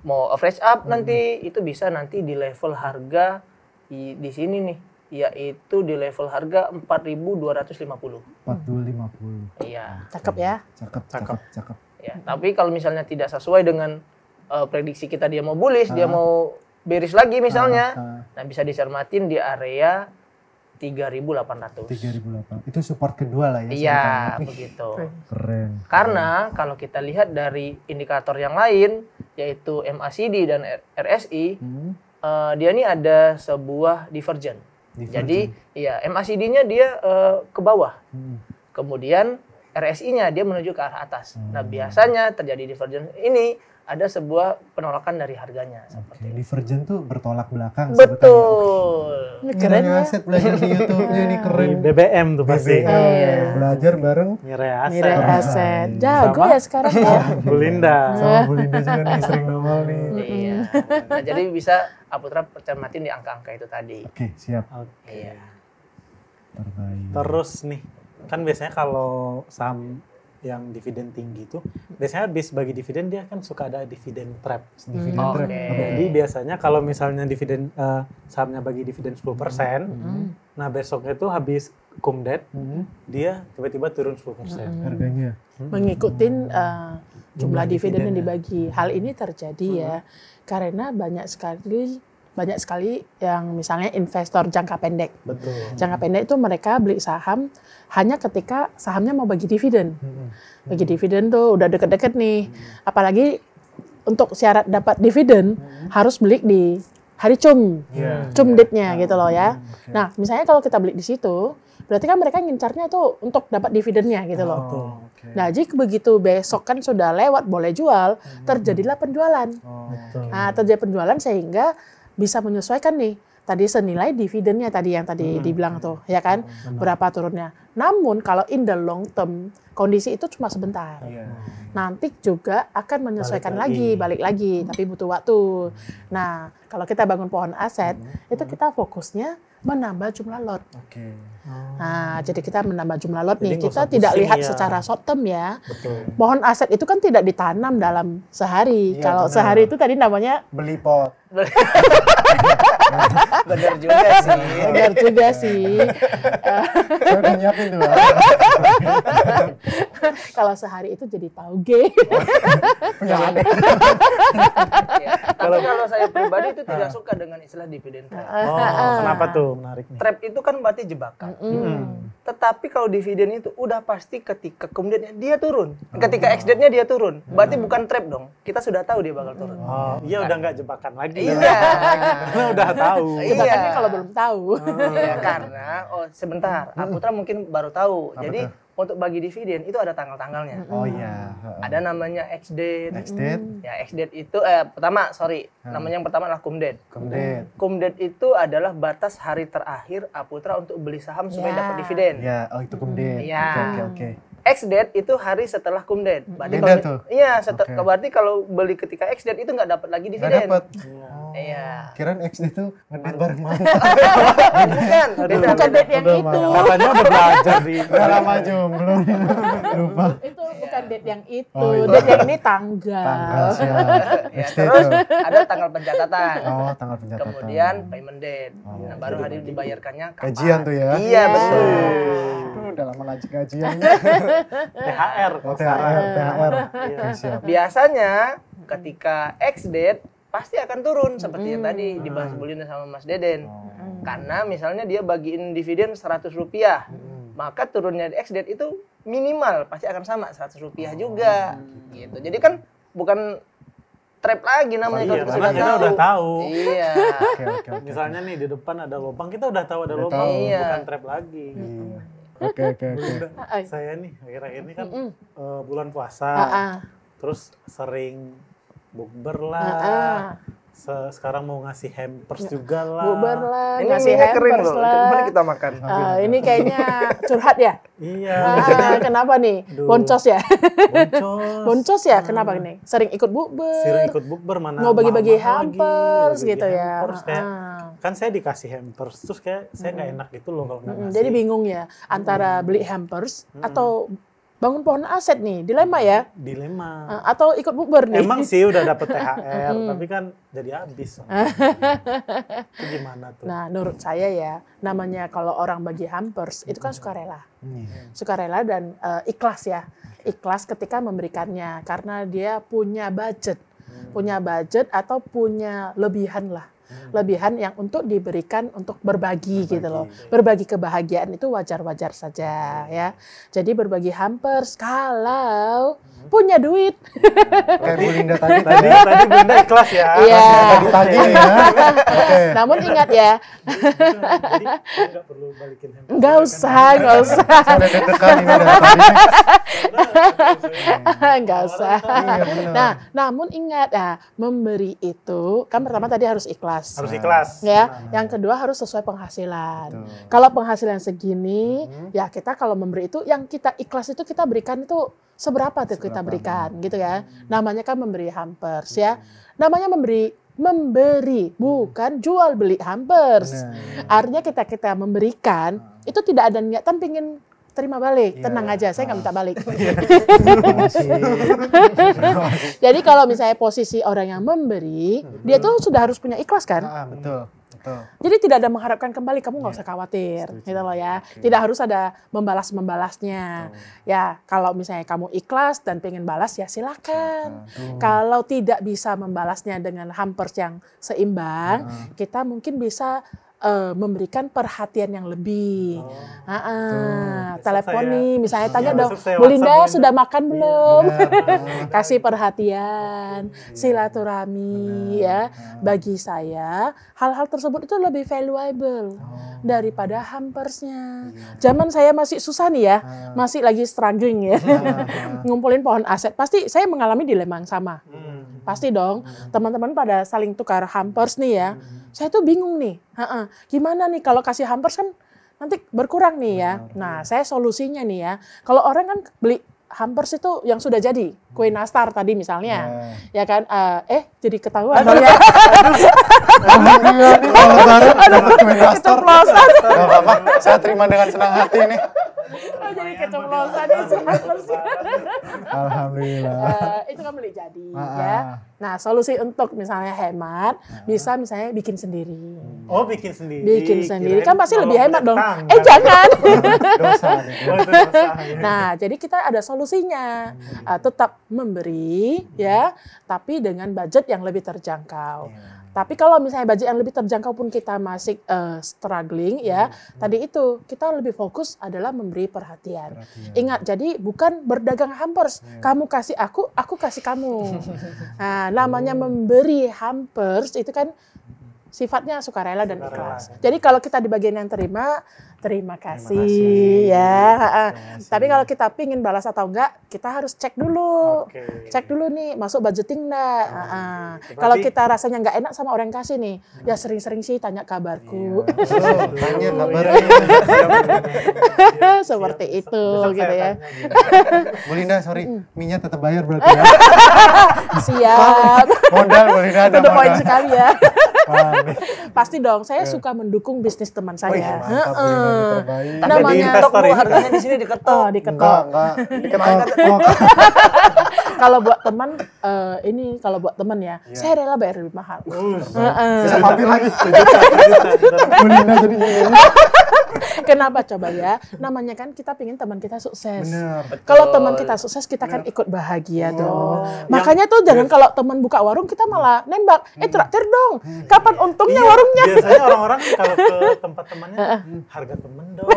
mau average up nanti itu bisa nanti di level harga di sini nih, yaitu di level harga 4.250. 4.250. Iya. Cakep ya. Cakep. Ya, tapi kalau misalnya tidak sesuai dengan prediksi kita dia mau bullish, dia mau bearish lagi misalnya, nah bisa dicermatin di area 3.800. 3.800. Itu support kedua lah ya. Iya, sebutannya. begitu. Keren. Karena kalau kita lihat dari indikator yang lain, yaitu MACD dan RSI, dia ini ada sebuah divergen. Jadi, ya MACD-nya dia ke bawah. Kemudian RSI-nya dia menuju ke arah atas. Nah, biasanya terjadi divergen ini ada sebuah penolakan dari harganya seperti itu. Divergent tuh bertolak belakang. Betul. Ini keren ya. Aset belajar di YouTube-nya ini keren. Di BBM tuh pasti. Belajar bareng Nilai aset. Nilai aset. Jago Sama. ya sekarang ya. Bu Linda. sama Bu Linda juga nih sering nongol nih. Iya. Nah, jadi bisa Aputra cermatin di angka-angka itu tadi. Oke, siap. Iya. Terbaik. Terus nih, kan biasanya kalau saham yang dividen tinggi itu, biasanya habis bagi dividen dia kan suka ada dividen trap. Dividen Oke. trap. Jadi biasanya kalau misalnya dividen sahamnya bagi dividen 10%, nah besoknya itu habis kumdet, dia tiba-tiba turun 10%. Harganya. Mengikutin jumlah dividen yang dibagi. Hal ini terjadi ya karena banyak sekali yang misalnya investor jangka pendek. Betul. Jangka pendek itu mereka beli saham hanya ketika sahamnya mau bagi dividen. Bagi dividen tuh udah deket-deket nih. Apalagi untuk syarat dapat dividen harus beli di hari cum. Cum date-nya gitu loh ya. Nah, misalnya kalau kita beli di situ, berarti kan mereka ngincarnya itu untuk dapat dividennya gitu loh. Nah, jika begitu besok kan sudah lewat boleh jual, terjadilah penjualan. Nah, terjadi penjualan sehingga bisa menyesuaikan nih. Tadi senilai dividennya tadi yang tadi dibilang tuh, ya kan? Berapa turunnya. Namun kalau in the long term, kondisi itu cuma sebentar. Nanti juga akan menyesuaikan balik lagi, tapi butuh waktu. Nah, kalau kita bangun pohon aset, itu kita fokusnya menambah jumlah lot. Nah, jadi kita menambah jumlah lot nih. Kita tidak lihat secara short term ya. Pohon aset itu kan tidak ditanam dalam sehari. Kalau sehari itu tadi namanya Beli pot. Benar juga sih. Benar juga sih. Saya udah nyiapin tuh. Kalau sehari itu jadi tauge. Kalau saya pribadi itu tidak suka dengan istilah dividen trap. Kenapa tuh menarik nih? Trap itu kan berarti jebakan. Tetapi kalau dividen itu udah pasti ketika kemudian dia turun. Ketika ex-date-nya dia turun. Berarti bukan trap dong. Kita sudah tahu dia bakal turun. Iya udah nggak jebakan lagi. Iya. Karena udah tahu. Jebakannya kalau belum tahu. Iya, karena sebentar, Aputra mungkin baru tahu. Jadi untuk bagi dividen itu ada tanggal-tanggalnya. Oh iya. Ada namanya ex-date. Ex-date. Ya, ex-date itu namanya yang pertama adalah cum-date. Cum-date. Cum-date itu adalah batas hari terakhir Aputra untuk beli saham supaya dapat dividen. Ya, oh itu cum-date. Ya. Oke. Ex-date itu hari setelah cum-date. Berarti Beda tuh. Iya, berarti kalau beli ketika ex-date itu nggak dapat lagi Nggak dividen. dapat. Iya. Kirain ex-date tuh ngedate bareng mantan. Bukan, beda. Bukan date yang itu. Katanya udah belajar di. Udah lama jomblo. Lupa. Itu bukan date yang itu. Oh, iya. Date yang ini tanggal. Tanggal siap. Ya, Ex-date terus tuh. ada tanggal pencatatan. Oh, tanggal pencatatan. Kemudian payment date. Nah, baru hari dibayarkannya kapan. Gajian tuh ya. Iya, betul. Udah lama lagi gajian. THR. Oh, THR. Oke, siap. Biasanya ketika ex-date pasti akan turun seperti yang tadi dibahas Bu Linda sama Mas Deden. Karena misalnya dia bagiin dividen Rp100, maka turunnya di ex-date itu minimal pasti akan sama Rp100 juga. Gitu. Jadi kan bukan trap lagi namanya kalau kita karena kita udah tahu. Iya. Oke. Misalnya nih di depan ada lubang, kita udah tahu ada Udah lubang, tahu. Iya. bukan trap lagi. Oke. Saya nih akhir-akhir ini kan bulan puasa, terus sering bukber lah. Sekarang mau ngasih hampers juga lah. Bubar lah, Ini ngasih minyak kering hampers loh. lah. Kemana kita makan? Ini kayaknya curhat ya? Iya. Kenapa nih? Aduh. Boncos ya? Boncos. Boncos ya? Kenapa nih? Sering ikut bukber? Sering ikut bukber mana? Mau bagi-bagi mahal-mahal lagi, hampers bagi gitu ya? hampers, kayak, kan saya dikasih hampers, terus kayak saya nggak enak gitu loh kalau nggak ngasih. Jadi bingung ya antara beli hampers atau bangun pohon aset nih, dilema ya? Dilema. Atau ikut bukber nih? Emang sih udah dapet THR, tapi kan jadi habis. Itu gimana tuh? Nah, menurut saya ya, namanya kalau orang bagi hampers, itu kan sukarela. Sukarela dan ikhlas ya. Ikhlas ketika memberikannya, karena dia punya budget. Punya budget atau punya lebihan lah. Lebihan yang untuk diberikan untuk berbagi gitu loh. Berbagi kebahagiaan itu wajar-wajar saja ya. Jadi berbagi hampers kalau punya duit. Kayak Bu Linda tadi. Tadi Bu Linda ikhlas ya. Iya. Tadi ya. Oke. Namun ingat ya, Jadi saya nggak perlu balikin hampers. nggak usah. Saya udah deg-degan ini dari tadi. Nggak usah. Iya, benar. Nah, namun ingat ya, memberi itu kan pertama tadi harus ikhlas. Harus ikhlas. Ya, yang kedua harus sesuai penghasilan. Kalau penghasilan segini, ya kita kalau memberi itu yang kita ikhlas itu kita berikan itu seberapa tuh kita berikan gitu ya. Namanya kan memberi hampers ya. Namanya memberi bukan jual beli hampers. Artinya kita memberikan itu tidak ada niatan pingin terima balik. Tenang aja, saya nggak minta balik. Jadi kalau misalnya posisi orang yang memberi, dia tuh sudah harus punya ikhlas kan? Betul. Jadi tidak ada mengharapkan kembali, kamu nggak usah khawatir, gitu loh ya. Tidak harus ada membalasnya. Ya, kalau misalnya kamu ikhlas dan pengen balas, ya silakan. Kalau tidak bisa membalasnya dengan hampers yang seimbang, kita mungkin bisa memberikan perhatian yang lebih. Besok Telepon saya- nih, misalnya tanya Iya, dong, besok saya Bu Linda WhatsApp Bu Linda." sudah makan belum? Benar. Kasih perhatian, silaturahmi ya. Bagi saya, hal-hal tersebut itu lebih valuable daripada hampersnya. Zaman saya masih susah nih ya, masih lagi struggling ya, ngumpulin pohon aset. Pasti saya mengalami dilema yang sama. Pasti dong, teman-teman pada saling tukar hampers nih ya. Saya tuh bingung nih, gimana nih kalau kasih hampers kan nanti berkurang nih ya. Nah, saya solusinya nih ya, kalau orang kan beli hampers itu yang sudah jadi, kue nastar tadi misalnya, ya kan? Jadi ketahuan dong ya. Alhamdulillah nih kalau lebaran dapat kue nastar. Keceplosan. Gak apa-apa, saya terima dengan senang hati nih. Jadi keceplosan itu hampersnya. Alhamdulillah. Itu kan beli jadi ya. Nah, solusi untuk misalnya hemat bisa misalnya bikin sendiri. Oh, bikin sendiri. Bikin sendiri Kirain kan pasti lebih nolong hemat dong. tetangga. Jangan. Dosa nih. Oh, itu dosa, ya. Nah, jadi kita ada solusinya. Tetap memberi ya, tapi dengan budget yang lebih terjangkau. Tapi kalau misalnya budget yang lebih terjangkau pun kita masih struggling ya, tadi itu kita lebih fokus adalah memberi perhatian. Ingat, jadi bukan berdagang hampers. Kamu kasih aku kasih kamu. Nah, namanya memberi hampers itu kan sifatnya sukarela dan ikhlas. Jadi kalau kita di bagian yang terima kasih ya. Tapi kalau kita pingin balas atau enggak, kita harus cek dulu. Cek dulu nih, masuk budgeting enggak. Kalau kita rasanya nggak enak sama orang yang kasih nih, ya sering-sering sih tanya kabarku. Tanya kabarnya. Seperti itu gitu ya. Bu Linda, sorry, minyak tetap bayar berarti ya. Siap. Modal Bu Linda ada Itu poin modal. sekali ya. Wah, nih. Pasti dong, saya suka mendukung bisnis teman saya. Mantap, Bu Linda, terbaik. Tapi Namanya- diketok, Investor Bu, ini. harganya di sini diketok. Diketok. Enggak. Kalau buat teman, kalau buat teman ya, saya rela bayar lebih mahal. Bisa mampir lagi. Bu Linda jadi ini. Kenapa coba ya? Namanya kan kita pingin teman kita sukses. Bener. Kalau teman kita sukses, kita kan ikut bahagia dong. Makanya tuh jangan kalau teman buka warung kita malah nembak. Traktir dong. Kapan untungnya warungnya? Biasanya orang-orang kalau ke tempat temannya, harga temen dong.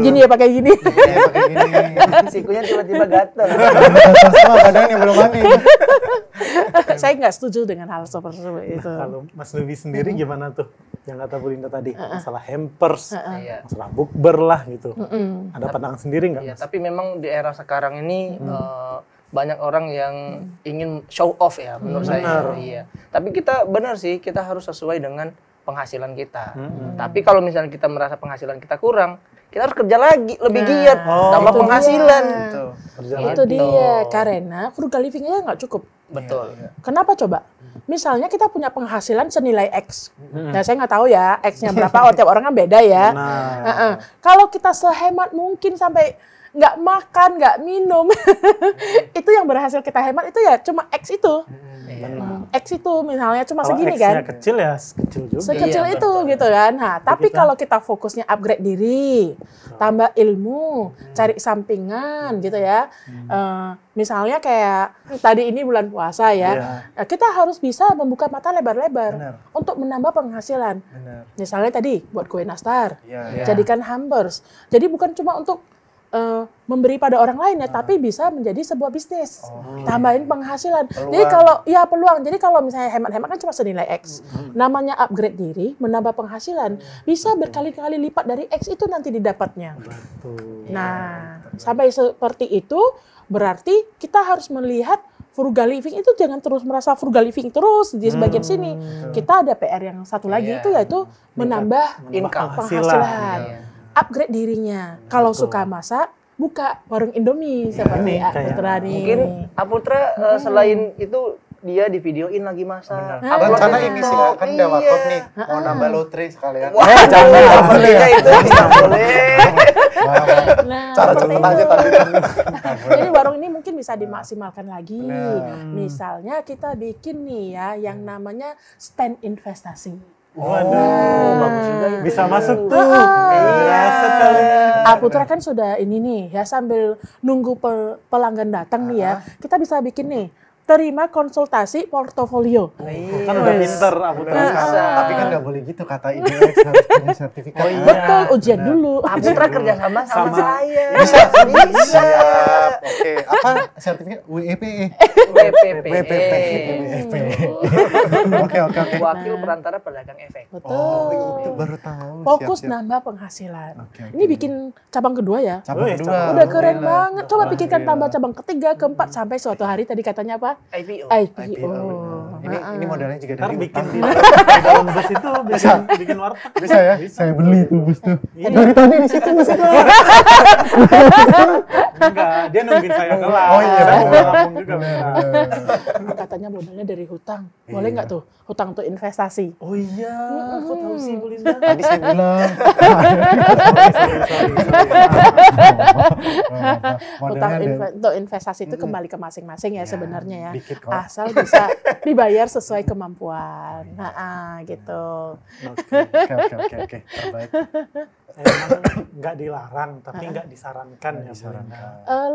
Gini ya pakai gini. Iya, pakai gini. Sikunya tiba-tiba gatel. Semua badannya belum mandi. Saya nggak setuju dengan hal seperti itu. Kalau Mas Lubi sendiri gimana tuh? Yang kata Bu Linda tadi, masalah hampers, Iya. masalah bukber lah gitu. Ada pandangan sendiri nggak, Iya, Mas? tapi memang di era sekarang ini banyak orang yang ingin show off ya menurut saya. Iya. Tapi kita benar sih, kita harus sesuai dengan penghasilan kita. Tapi kalau misalnya kita merasa penghasilan kita kurang, kita harus kerja lagi, lebih giat, tambah itu penghasilan. Kerja Itu lagi. dia, karena frugal living aja nggak cukup. Betul. Kenapa coba? Misalnya kita punya penghasilan senilai X. Nah, saya nggak tahu ya X-nya berapa, tiap orang kan beda ya. Kalau kita sehemat mungkin sampai nggak makan, nggak minum, itu yang berhasil kita hemat itu ya cuma X itu. X itu misalnya cuma Kalau segini X-nya kan. kecil ya kecil juga. Sekecil Iya, itu gitu kan. Nah, tapi kalau kita fokusnya upgrade diri, tambah ilmu, cari sampingan gitu ya. Misalnya kayak tadi ini bulan puasa ya. Kita harus bisa membuka mata lebar-lebar untuk menambah penghasilan. Misalnya tadi buat kue nastar, jadikan hampers. Jadi bukan cuma untuk memberi pada orang lain ya, tapi bisa menjadi sebuah bisnis. Tambahin penghasilan. Jadi kalau peluang. Jadi kalau misalnya hemat-hemat kan cuma senilai X. Namanya upgrade diri, menambah penghasilan, bisa berkali-kali lipat dari X itu nanti didapatnya. Nah, sampai seperti itu berarti kita harus melihat frugal living itu jangan terus merasa frugal living terus di sebagian sini. Kita ada PR yang satu lagi itu yaitu menambah Income. penghasilan. Upgrade dirinya. Kalau suka masak, buka warung Indomie seperti Putra nih. Mungkin Aputra selain itu dia di videoin lagi masak. Rencana ini sih kan udah wakaf nih, mau nambah lotre sekalian. Jangan sepertinya itu nggak boleh. Nah, Cara seperti cepet aja itu. tadi. Jadi warung ini mungkin bisa dimaksimalkan lagi. Misalnya kita bikin nih ya yang namanya stand investasi. Waduh, bagus juga. Bisa masuk tuh. Iya, sekali. Aputra kan sudah ini nih ya sambil nunggu pelanggan datang nih ya. Kita bisa bikin nih terima konsultasi portofolio. Kan udah pinter Aputra Nah, sekarang. Tapi kan nggak boleh gitu, kata IDX harus punya sertifikat. Oh, iya. Betul, ujian dulu. Aputra kerjasama sama saya. Bisa. Oke, apa sertifikat WEPE? WPP. WPP. Oke. Wakil perantara pedagang efek. Betul. Oh, itu baru tahu. Fokus Siap. nambah penghasilan. Oke. Ini bikin cabang kedua ya. Cabang Wih, kedua. Udah keren Alhamdulillah. banget. Coba pikirkan Alhamdulillah. tambah cabang ketiga, keempat sampai suatu hari tadi katanya apa? IPO. IPO. Ini modalnya juga Ntar dari bikin utang. di dalam bus itu bikin warteg. Bisa ya? Saya beli tuh bus tuh. Iya. Dari tadi di situ bus itu. Enggak, dia nungguin saya kelar. Oh, iya. Saya mau ngapung juga. Katanya modalnya dari hutang. Boleh nggak tuh? Hutang untuk investasi. Oh iya, aku tahu sih Bu Linda. Tadi saya bilang. Hutang Modalnya untuk investasi itu kembali ke masing-masing ya sebenarnya ya. dikit kok. Asal bisa dibayar sesuai kemampuan. Nah, gitu. Oke. Terbaik. Emang nggak dilarang, tapi nggak disarankan ya Bu Linda.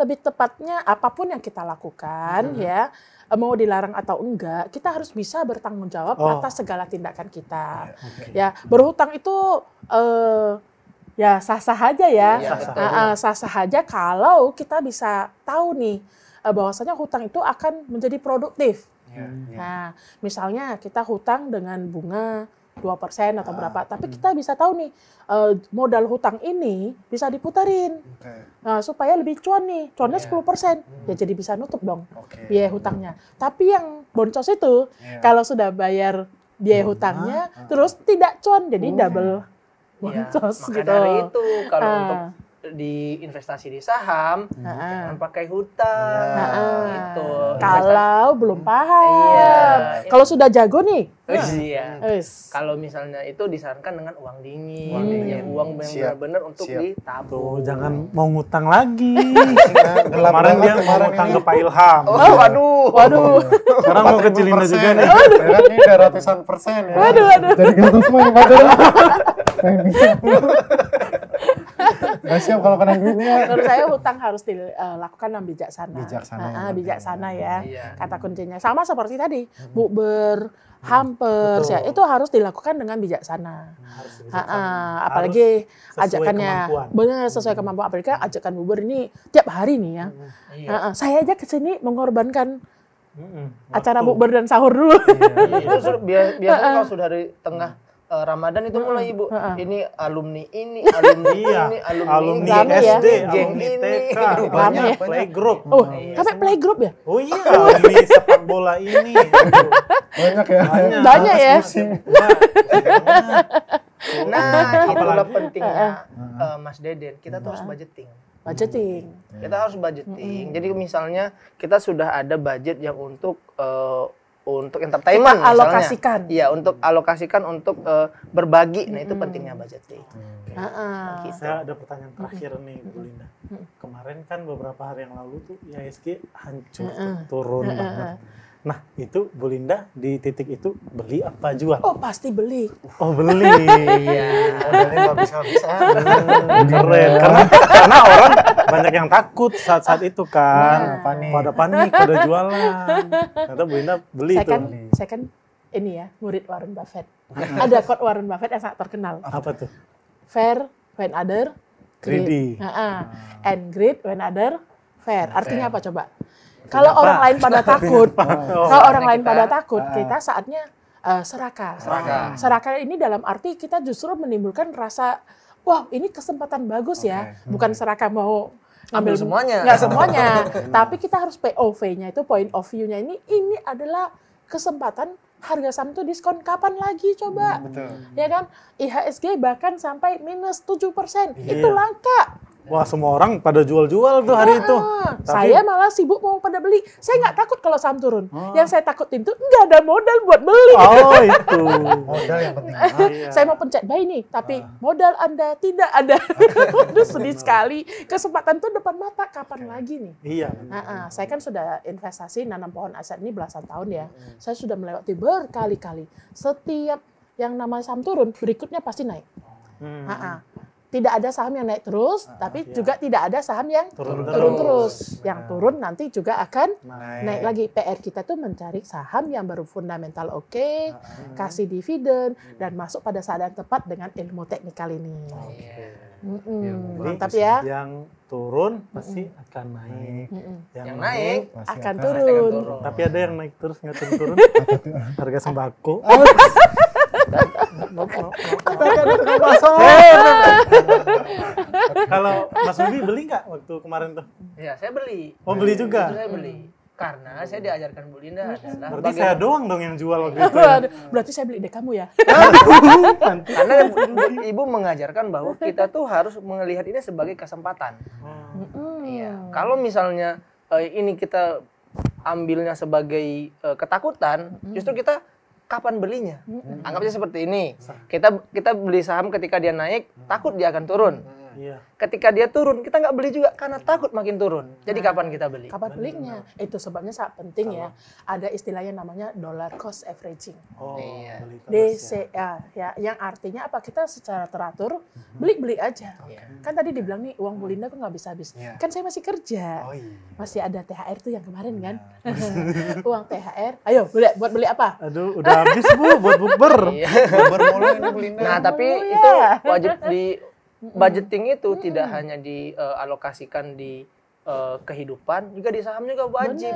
Lebih tepatnya apapun yang kita lakukan ya, mau dilarang atau enggak, kita harus bisa bertanggung jawab atas segala tindakan kita. Ya, berhutang itu ya sah-sah aja ya. Sah-sah aja kalau kita bisa tahu nih bahwasanya hutang itu akan menjadi produktif. Nah, misalnya kita hutang dengan bunga 2% atau berapa, tapi kita bisa tahu nih modal hutang ini bisa diputarin. Nah, supaya lebih cuan nih, cuannya 10%, ya jadi bisa nutup dong biaya hutangnya. Tapi yang boncos itu kalau sudah bayar biaya hutangnya, terus tidak cuan, jadi double boncos Maka gitu. dari itu kalau untuk di investasi di saham jangan pakai hutang gitu. Kalau belum paham, Iya. kalau sudah jago nih, Iya. Kalau misalnya itu disarankan dengan uang dingin, ya, uang benar-benar untuk Tuh, ditabung. jangan mau ngutang lagi. Gelap Kemarin dia banget mau ngutang ke Pak Ilham. Oh, waduh. Sekarang mau ke Cilinda juga nih. Ini udah ratusan persen ya. Waduh. Jadi gelap semua yang padahal. Gak siap kalau kena duitnya. menurut saya hutang harus dilakukan dengan bijaksana. Bijaksana yang penting. Bijaksana ya. Iya. Kata kuncinya sama seperti tadi, bukber, hampers ya, itu harus dilakukan dengan bijaksana. Apalagi sesuai ajakannya kemampuan. benar sesuai kemampuan. Apalagi kan ajakan bukber ini tiap hari nih ya. Saya aja kesini mengorbankan acara bukber dan sahur dulu. Itu biasanya kalau sudah dari tengah Ramadan itu mulai Ibu. Ini alumni ini, alumni ini, Alumni Rame ya. SD, geng alumni ini. TK, Aduh, banyak banyak. playgroup. Oh, sampai playgroup ya? Oh iya, alumni sepak bola ini. Banyak ya. Banyak ya. Nah, itulah pentingnya Mas Deden. Kita tuh harus budgeting. Budgeting. Kita harus budgeting. Jadi misalnya kita sudah ada budget yang untuk entertainment Kita alokasikan. misalnya. Iya, untuk alokasikan untuk berbagi. Nah, itu pentingnya budgeting. Gitu. Saya ada pertanyaan terakhir nih Bu Linda. Kemarin kan beberapa hari yang lalu tuh IHSG hancur, turun banget. Nah, itu Bu Linda di titik itu beli apa jual? Oh, pasti beli. Oh, beli. Modalnya nggak bisa-bisa. Keren. Karena orang banyak yang takut saat-saat itu kan. Pada panik, pada jualan. Ternyata Bu Linda beli Saya kan ini ya, murid Warren Buffett. Ada quote Warren Buffett yang sangat terkenal. Apa tuh? Fair when other Greedy. And greed when other fair. Artinya apa coba? Kalau orang lain pada takut, kalau orang lain pada takut, kita saatnya serakah. Serakah ini dalam arti kita justru menimbulkan rasa, wah ini kesempatan bagus ya. Bukan serakah mau ngambil semuanya. Nggak semuanya. Tapi kita harus POV-nya itu, point of view-nya ini adalah kesempatan harga saham itu diskon kapan lagi coba. Ya kan? IHSG bahkan sampai minus 7%. Itu langka. Wah, semua orang pada jual-jual tuh hari itu. Saya malah sibuk mau pada beli. Saya nggak takut kalau saham turun. Yang saya takutin tuh nggak ada modal buat beli. Oh, itu. Modal yang penting. Saya mau pencet buy nih, tapi modal Anda tidak ada. Aduh, sedih sekali. Kesempatan tuh depan mata, kapan lagi nih? Iya. Saya kan sudah investasi nanam pohon aset ini belasan tahun ya. Saya sudah melewati berkali-kali. Setiap yang namanya saham turun, berikutnya pasti naik. tidak ada saham yang naik terus, tapi iya. juga tidak ada saham yang Turun turun terus. terus. Yang turun nanti juga akan Naik. naik lagi. PR kita tuh mencari saham yang berfundamental oke, kasih dividen, dan masuk pada saat yang tepat dengan ilmu teknikal ini. Jadi, Mantap ya. Yang turun pasti akan naik. Yang naik Pasti Akan akan. turun. Tapi ada yang naik terus nggak turun-turun. Harga sembako. Kalau Mas Budi beli nggak waktu kemarin tuh? Ya, saya beli. Oh, beli juga? Itu saya beli. Karena saya diajarkan Bu Linda adalah Berarti saya doang dong yang jual waktu itu. Aduh, berarti saya beli deh kamu ya. karena Ibu mengajarkan bahwa kita tuh harus melihat ini sebagai kesempatan. Iya. Kalau misalnya ini kita ambilnya sebagai ketakutan, justru kita kapan belinya? Anggapnya seperti ini. Kita beli saham ketika dia naik, takut dia akan turun. Iya. Ketika dia turun, kita nggak beli juga karena takut makin turun. Jadi kapan kita beli? Kapan belinya? Itu sebabnya sangat penting ya. Ada istilahnya namanya dollar cost averaging. Oh, Iya. beli terus ya. DCA ya, yang artinya apa? Kita secara teratur beli aja. Kan tadi dibilang nih uang Bu Linda kok nggak bisa habis. Iya. Kan saya masih kerja. Oh iya. Masih ada THR tuh yang kemarin kan. Uang THR. Ayo, buat beli apa? Aduh, udah habis Bu buat bukber. Kabar mulu ini Bu Linda. Nah, tapi Oh, itu iya. wajib di budgeting itu tidak hanya dialokasikan di kehidupan, juga di saham juga wajib.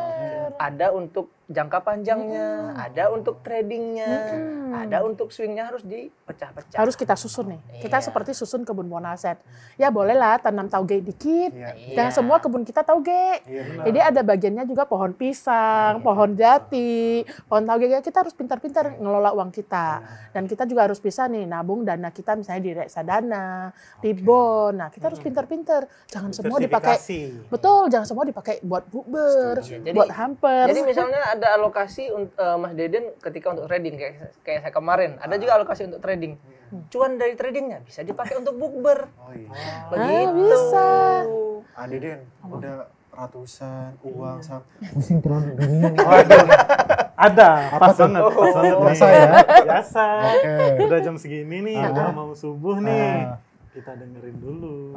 Ada untuk jangka panjangnya, ada untuk tradingnya, ada untuk swingnya harus dipecah-pecah. Harus kita susun nih. Kita Iya. seperti susun kebun monaset. Ya bolehlah tanam tauge dikit. Iya. Jangan semua kebun kita tauge. Jadi ada bagiannya juga pohon pisang, pohon jati, pohon tauge. Kita harus pintar-pintar ngelola uang kita. Dan kita juga harus bisa nih nabung dana kita misalnya di reksadana, di bond. Nah, kita harus pintar-pintar. Jangan semua dipakai. Diversifikasi. Betul, jangan semua dipakai buat bukber, buat hampers. Jadi misalnya ada alokasi Mas Deden ketika untuk trading kayak saya kemarin, ada juga alokasi untuk trading. Cuan dari tradingnya bisa dipakai untuk bukber. Oh iya. Begitu. bisa. Adeden udah ratusan uang sama pusing terlalu dunia nih. Waduh. Ada, pas banget, pas banget nih. Biasa ya? Biasa. Oke. Udah jam segini nih, udah mau subuh nih. Kita dengerin dulu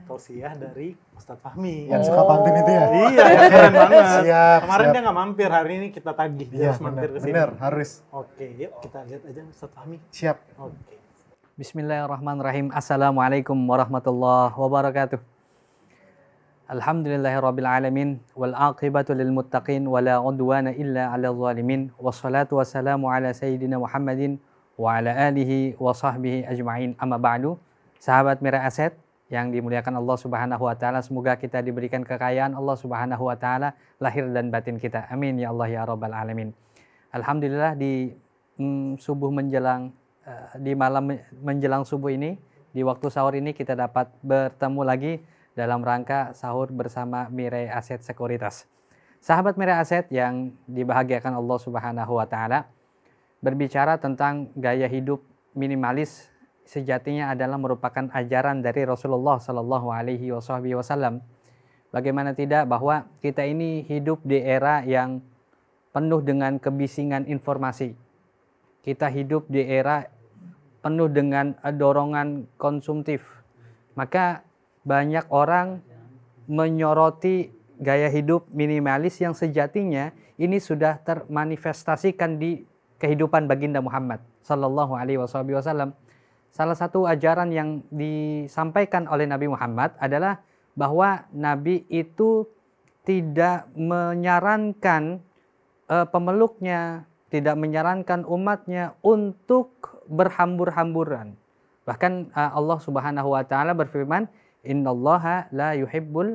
tausiah dari Ustadz Fahmi. Yang suka pantun itu ya? Iya, keren banget. Siap, Kemarin siap. dia nggak mampir, hari ini kita tagih dia Iya, harus mampir ke sini. bener, harus. Oke, yuk kita lihat aja Ustadz Fahmi. Siap. Oke. Bismillahirrahmanirrahim. Assalamualaikum warahmatullahi wabarakatuh. Alhamdulillahirabbil alamin wal aqibatu lil muttaqin wala udwana illa 'alal zalimin wassalatu wassalamu ala sayyidina Muhammadin wa ala alihi wa sahbihi ajma'in. Amma ba'du. Sahabat Mira Aset yang dimuliakan Allah Subhanahu wa taala, semoga kita diberikan kekayaan Allah Subhanahu wa taala lahir dan batin kita. Amin ya Allah ya rabbal alamin. Alhamdulillah di subuh menjelang di malam menjelang subuh ini, di waktu sahur ini kita dapat bertemu lagi dalam rangka sahur bersama Mirai Aset Sekuritas. Sahabat Mirai Aset yang dibahagiakan Allah Subhanahu wa taala, berbicara tentang gaya hidup minimalis sejatinya adalah merupakan ajaran dari Rasulullah Sallallahu Alaihi Wasallam. Bagaimana tidak bahwa kita ini hidup di era yang penuh dengan kebisingan informasi. Kita hidup di era penuh dengan dorongan konsumtif. Maka banyak orang menyoroti gaya hidup minimalis yang sejatinya ini sudah termanifestasikan di kehidupan baginda Muhammad Sallallahu Alaihi Wasallam. Salah satu ajaran yang disampaikan oleh Nabi Muhammad adalah bahwa Nabi itu tidak menyarankan pemeluknya, tidak menyarankan umatnya untuk berhambur-hamburan. Bahkan Allah Subhanahu wa taala berfirman, "Innallaha la yuhibbul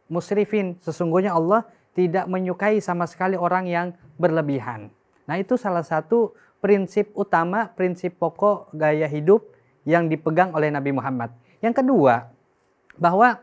musrifin." Sesungguhnya Allah tidak menyukai sama sekali orang yang berlebihan. Nah, itu salah satu prinsip utama, prinsip pokok gaya hidup yang dipegang oleh Nabi Muhammad. Yang kedua, bahwa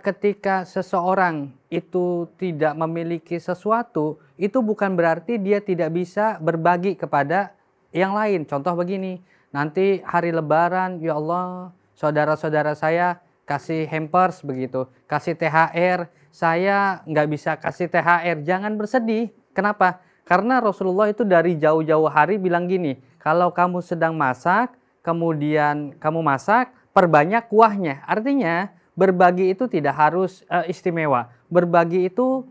ketika seseorang itu tidak memiliki sesuatu, itu bukan berarti dia tidak bisa berbagi kepada yang lain. Contoh begini, nanti hari Lebaran, ya Allah, saudara-saudara saya kasih hampers begitu, kasih THR, saya nggak bisa kasih THR, jangan bersedih. Kenapa? Karena Rasulullah itu dari jauh-jauh hari bilang gini, kalau kamu sedang masak, kemudian kamu masak, perbanyak kuahnya. Artinya berbagi itu tidak harus istimewa. Berbagi itu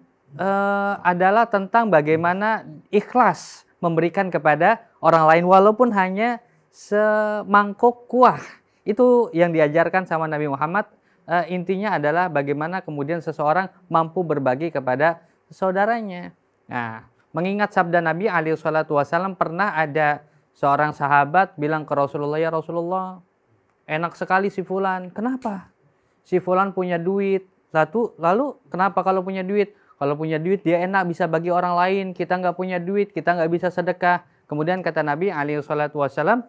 adalah tentang bagaimana ikhlas memberikan kepada orang lain walaupun hanya semangkuk kuah. Itu yang diajarkan sama Nabi Muhammad. Intinya adalah bagaimana kemudian seseorang mampu berbagi kepada saudaranya. Nah, mengingat sabda Nabi alaihi salatu wasallam, pernah ada seorang sahabat bilang ke Rasulullah, "Ya Rasulullah, enak sekali si fulan." "Kenapa?" "Si fulan punya duit." Lalu kenapa kalau punya duit? Kalau punya duit dia enak bisa bagi orang lain, kita nggak punya duit, kita nggak bisa sedekah. Kemudian kata Nabi alaihi salatu wasallam,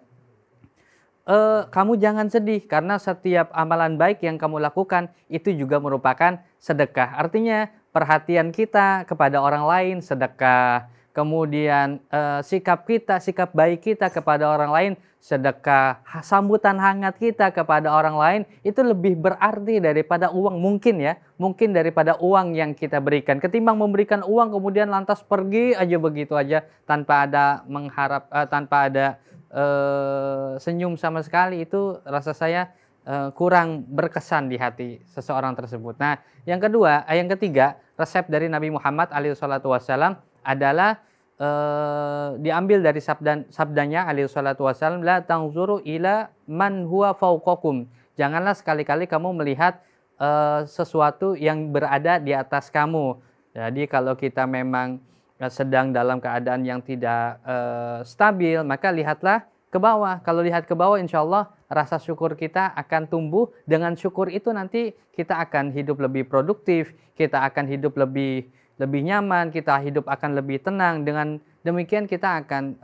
kamu jangan sedih karena setiap amalan baik yang kamu lakukan itu juga merupakan sedekah. Artinya perhatian kita kepada orang lain sedekah. Kemudian sikap baik kita kepada orang lain sedekah. Sambutan hangat kita kepada orang lain itu lebih berarti daripada uang, mungkin daripada uang yang kita berikan. Ketimbang memberikan uang kemudian lantas pergi aja begitu aja tanpa ada tanpa ada senyum sama sekali, itu rasa saya kurang berkesan di hati seseorang tersebut. Nah, yang ketiga, resep dari Nabi Muhammad alaihi salatu wasallam adalah diambil dari sabdanya alaihi salatu wasallam, la tanzuru ila man huwa fauqakum. Janganlah sekali-kali kamu melihat sesuatu yang berada di atas kamu. Jadi kalau kita memang sedang dalam keadaan yang tidak stabil, maka lihatlah ke bawah. Kalau lihat ke bawah, insya Allah rasa syukur kita akan tumbuh. Dengan syukur itu nanti kita akan hidup lebih produktif, kita akan hidup lebih nyaman, kita hidup akan lebih tenang. Dengan demikian kita akan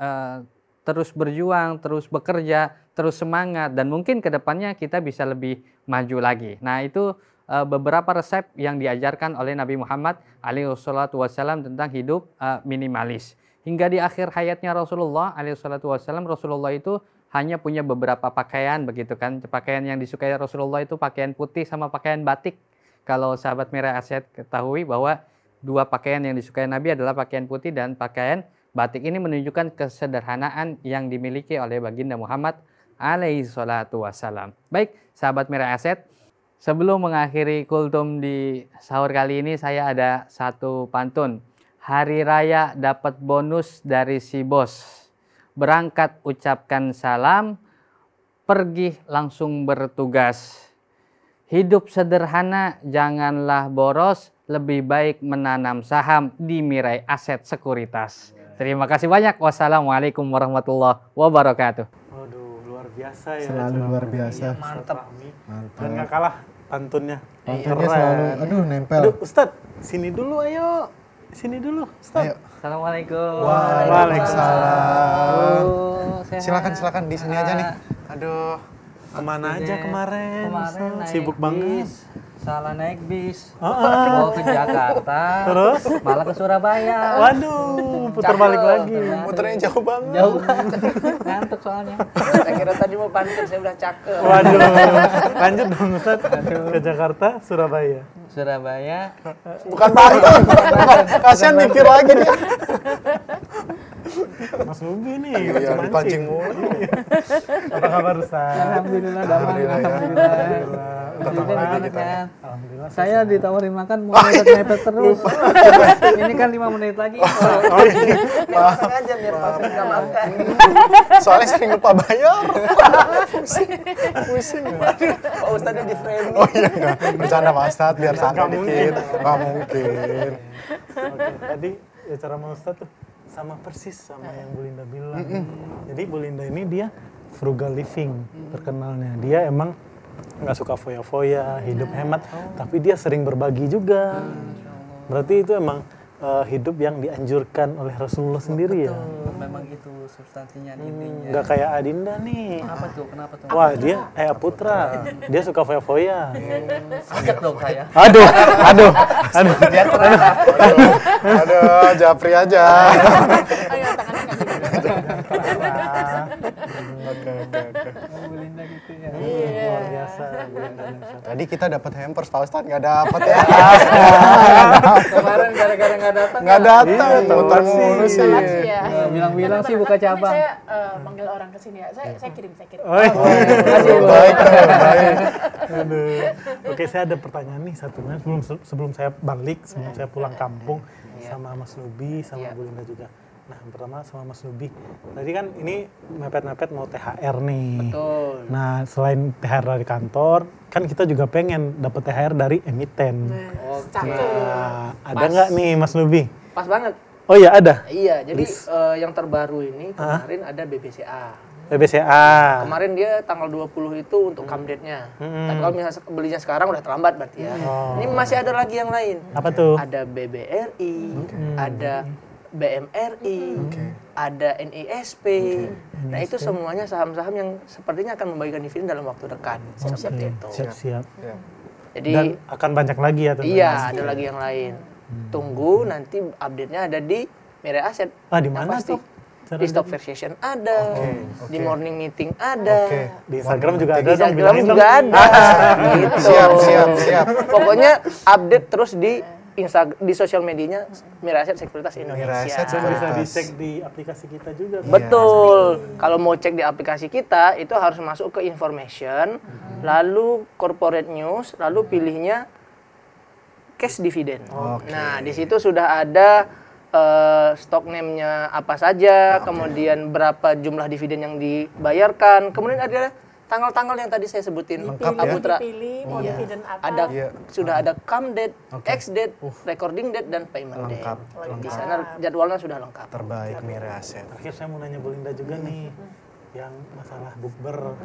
terus berjuang, terus bekerja, terus semangat, dan mungkin kedepannya kita bisa lebih maju lagi. Nah, itu beberapa resep yang diajarkan oleh Nabi Muhammad alaihi salatu wasallam tentang hidup minimalis. Hingga di akhir hayatnya Rasulullah alaihi salatu wasallam, Rasulullah itu hanya punya beberapa pakaian begitu kan. Pakaian yang disukai Rasulullah itu pakaian putih sama pakaian batik. Kalau sahabat Mirai Asyad ketahui bahwa dua pakaian yang disukai Nabi adalah pakaian putih dan pakaian batik. Ini menunjukkan kesederhanaan yang dimiliki oleh baginda Muhammad alaihi salatu wasallam. Baik, sahabat Mirai Asyad, sebelum mengakhiri kultum di sahur kali ini, saya ada satu pantun. Hari raya dapat bonus dari si bos. Berangkat ucapkan salam, pergi langsung bertugas. Hidup sederhana, janganlah boros, lebih baik menanam saham di Mirai Aset Sekuritas. Terima kasih banyak. Wassalamualaikum warahmatullahi wabarakatuh. Waduh, luar biasa ya. Selalu luar biasa. Mantap. Dan nggak kalah pantunnya. Pantunnya selalu, aduh nempel. Aduh, Ustadz, sini dulu ayo. Sini dulu, Ustadz. Ayo. Assalamualaikum. Waalaikumsalam. Sehat. Silakan di sini aja nih. Aduh, Kemana aja kemarin? Naik Sibuk banget. bis. Salah naik bis. Mau ke Jakarta. Terus? Malah ke Surabaya. Waduh, putar balik lagi. muternya jauh banget. Jauh banget. Ngantuk soalnya. Saya kira tadi mau pantun, saya udah cakep. Waduh, lanjut dong Ustadz. Ke Jakarta, Surabaya. Surabaya. Bukan pantun. Kasian mikir lagi dia. Mas Nubi nih. Iya, dipancing mulu. Apa kabar Ustadz? Alhamdulillah damai. Alhamdulillah, ya. Alhamdulillah. Alhamdulillah. Saya ditawarin makan mau mepet terus. Ini kan 5 menit lagi. Oh iya. Sengaja biar pas nggak makan. Soalnya sering lupa bayar. Pusing. Pak Ustadz di framing. Oh iya, enggak. Bercanda Pak Ustadz, biar santai Nggak mungkin. dikit. Nggak mungkin. Oke, tadi ya cara Mas Ustadz tuh sama persis sama yang Bu Linda bilang. Jadi Bu Linda ini dia frugal living terkenalnya. Dia emang nggak suka foya-foya, hidup hemat, tapi dia sering berbagi juga. Berarti itu emang hidup yang dianjurkan oleh Rasulullah sendiri ya. Memang itu substansinya intinya. Nggak kayak Adinda nih. Apa tuh? Kenapa tuh? Wah dia Putra, dia suka foya-foya. Ajak dong saya. Aduh. Aduh, Japri aja. Ayo tangannya Oke. Belinda gitu ya. Luar biasa Bu Linda. Tadi kita dapat hampers, Pak Ustadz nggak dapat ya. Kemarin gara-gara nggak datang. Nggak datang, Iya, muter sih. mulu sih. Ya. Bilang-bilang sih buka Nanti cabang. saya manggil orang ke sini ya. Saya kirim. Baik, baik. Aduh. Oke, saya ada pertanyaan nih satu sebelum saya balik, sebelum saya pulang kampung sama Mas Lubi, sama Bu Linda juga. Nah, yang pertama sama Mas Lubi. Tadi kan ini mepet-mepet mau THR nih. Betul. Nah, selain THR dari kantor, kan kita juga pengen dapat THR dari emiten. Nah, ada nggak nih Mas Lubi? Pas banget. Oh iya, ada. Iya, jadi yang terbaru ini kemarin ada BBCA. BBCA. Kemarin dia tanggal 20 itu untuk come date-nya. Tapi kalau misalnya belinya sekarang udah terlambat berarti ya. Ini masih ada lagi yang lain. Apa tuh? Ada BBRI, ada BMRI, ada NISP. Nah, itu semuanya saham-saham yang sepertinya akan membagikan dividen dalam waktu dekat. Seperti itu. Siap-siap. Jadi Dan akan banyak lagi ya tentunya. iya, ada lagi yang lain. Tunggu nanti update-nya ada di Mirai Aset. Ah, di Yang mana pasti. tuh? Di Stock Variation ada, di Morning Meeting ada, Di Instagram juga ada di dong, Instagram bilangin juga dong. ada. Gitu. Siap. Pokoknya update terus di di sosial medianya Mirai Aset Sekuritas Indonesia. Mirai Aset Dan bisa dicek di aplikasi kita juga. Betul. Kalau mau cek di aplikasi kita itu harus masuk ke information, lalu corporate news, lalu pilihnya cash dividend. Nah, di situ sudah ada stock name-nya apa saja, kemudian berapa jumlah dividen yang dibayarkan, kemudian ada tanggal-tanggal yang tadi saya sebutin. Lengkap Abu ya? Tra. Dipilih mau dividen apa. Ada sudah ada come date, ex date, recording date dan payment Lengkap, date. Di sana jadwalnya sudah lengkap. Terbaik Mirai Aset. Terakhir saya mau nanya Bu Linda juga nih, yang masalah bukber.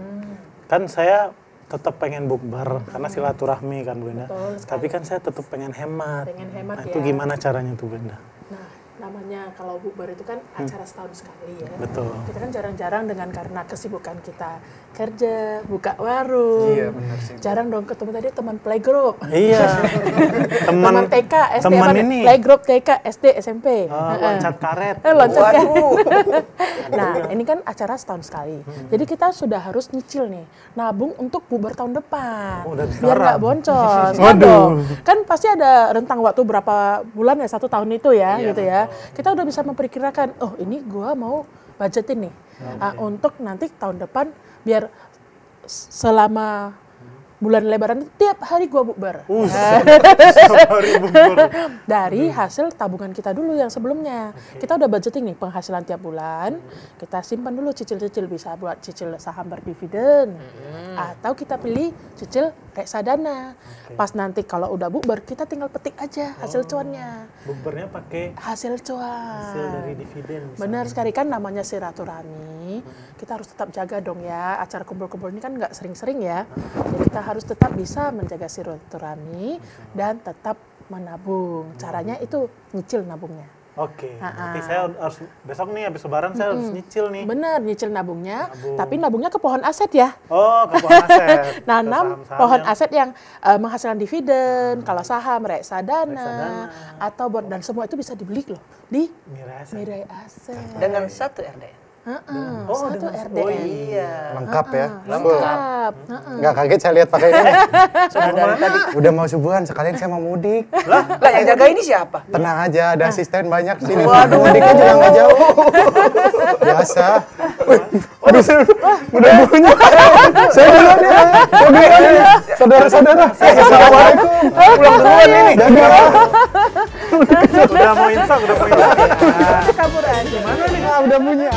Kan saya tetap pengen bukber karena silaturahmi kan Bu Linda. Tapi kan saya tetap pengen hemat. Pengen hemat Nah, ya. itu gimana caranya tuh Bu Linda? Nah, namanya kalau bukber itu kan acara setahun sekali ya. Betul. Kita kan jarang-jarang dengan karena kesibukan kita kerja, buka warung. Iya, benar sih. Jarang dong ketemu tadi teman playgroup. Iya. Teman TK, SD, teman apa? ini. Playgroup TK, SD, SMP. Loncat karet. Loncat kan. Nah, ini kan acara setahun sekali. Jadi kita sudah harus nyicil nih, nabung untuk bukber tahun depan. Oh, dari biar nggak sekarang. boncos. Waduh. Kan dong. Kan pasti ada rentang waktu berapa bulan ya, 1 tahun itu ya, gitu ya. Kita udah bisa memperkirakan, oh ini gua mau budgetin nih untuk nanti tahun depan biar selama bulan Lebaran itu tiap hari gua bukber. Dari hasil tabungan kita dulu yang sebelumnya. Kita udah budgeting nih penghasilan tiap bulan. Kita simpan dulu cicil-cicil, bisa buat cicil saham berdividen. Atau kita pilih cicil reksadana. Pas nanti kalau udah bukber, kita tinggal petik aja hasil cuannya. Bukbernya pakai Hasil cuan. hasil dari dividen. misalnya. Benar sekali, kan namanya silaturahmi. Kita harus tetap jaga dong ya. Acara kumpul-kumpul ini kan nggak sering-sering ya. Jadi kita harus tetap bisa menjaga silaturahmi dan tetap menabung. Caranya itu nyicil nabungnya. Oke. Nanti saya harus besok nih habis lebaran saya harus nyicil nih. Benar, nyicil nabungnya. Nabung. Tapi nabungnya ke pohon aset ya. Oh, ke pohon aset. Nanam Ke saham-saham pohon yang- aset yang menghasilkan dividen, kalau saham reksadana, atau bond, dan semua itu bisa dibeli loh di Mirai Aset. Mirai Aset. Dengan 1 RDN. Satu RDN. Iya. Lengkap ya. Lengkap. Nggak kaget saya lihat pakai ini. Sudah dari tadi. Udah mau subuhan, sekalian saya mau mudik. Lah, yang jaga ini siapa? Tenang aja, ada asisten banyak di sini. Mudiknya juga nggak jauh. Biasa. Aduh, udah bunyi. Saya duluan ya. Saya duluan ya. Saudara-saudara. Assalamualaikum. Pulang duluan ini. Dadah. Udah mau insaf, udah mau insaf. Kabur aja. Udah bunyi.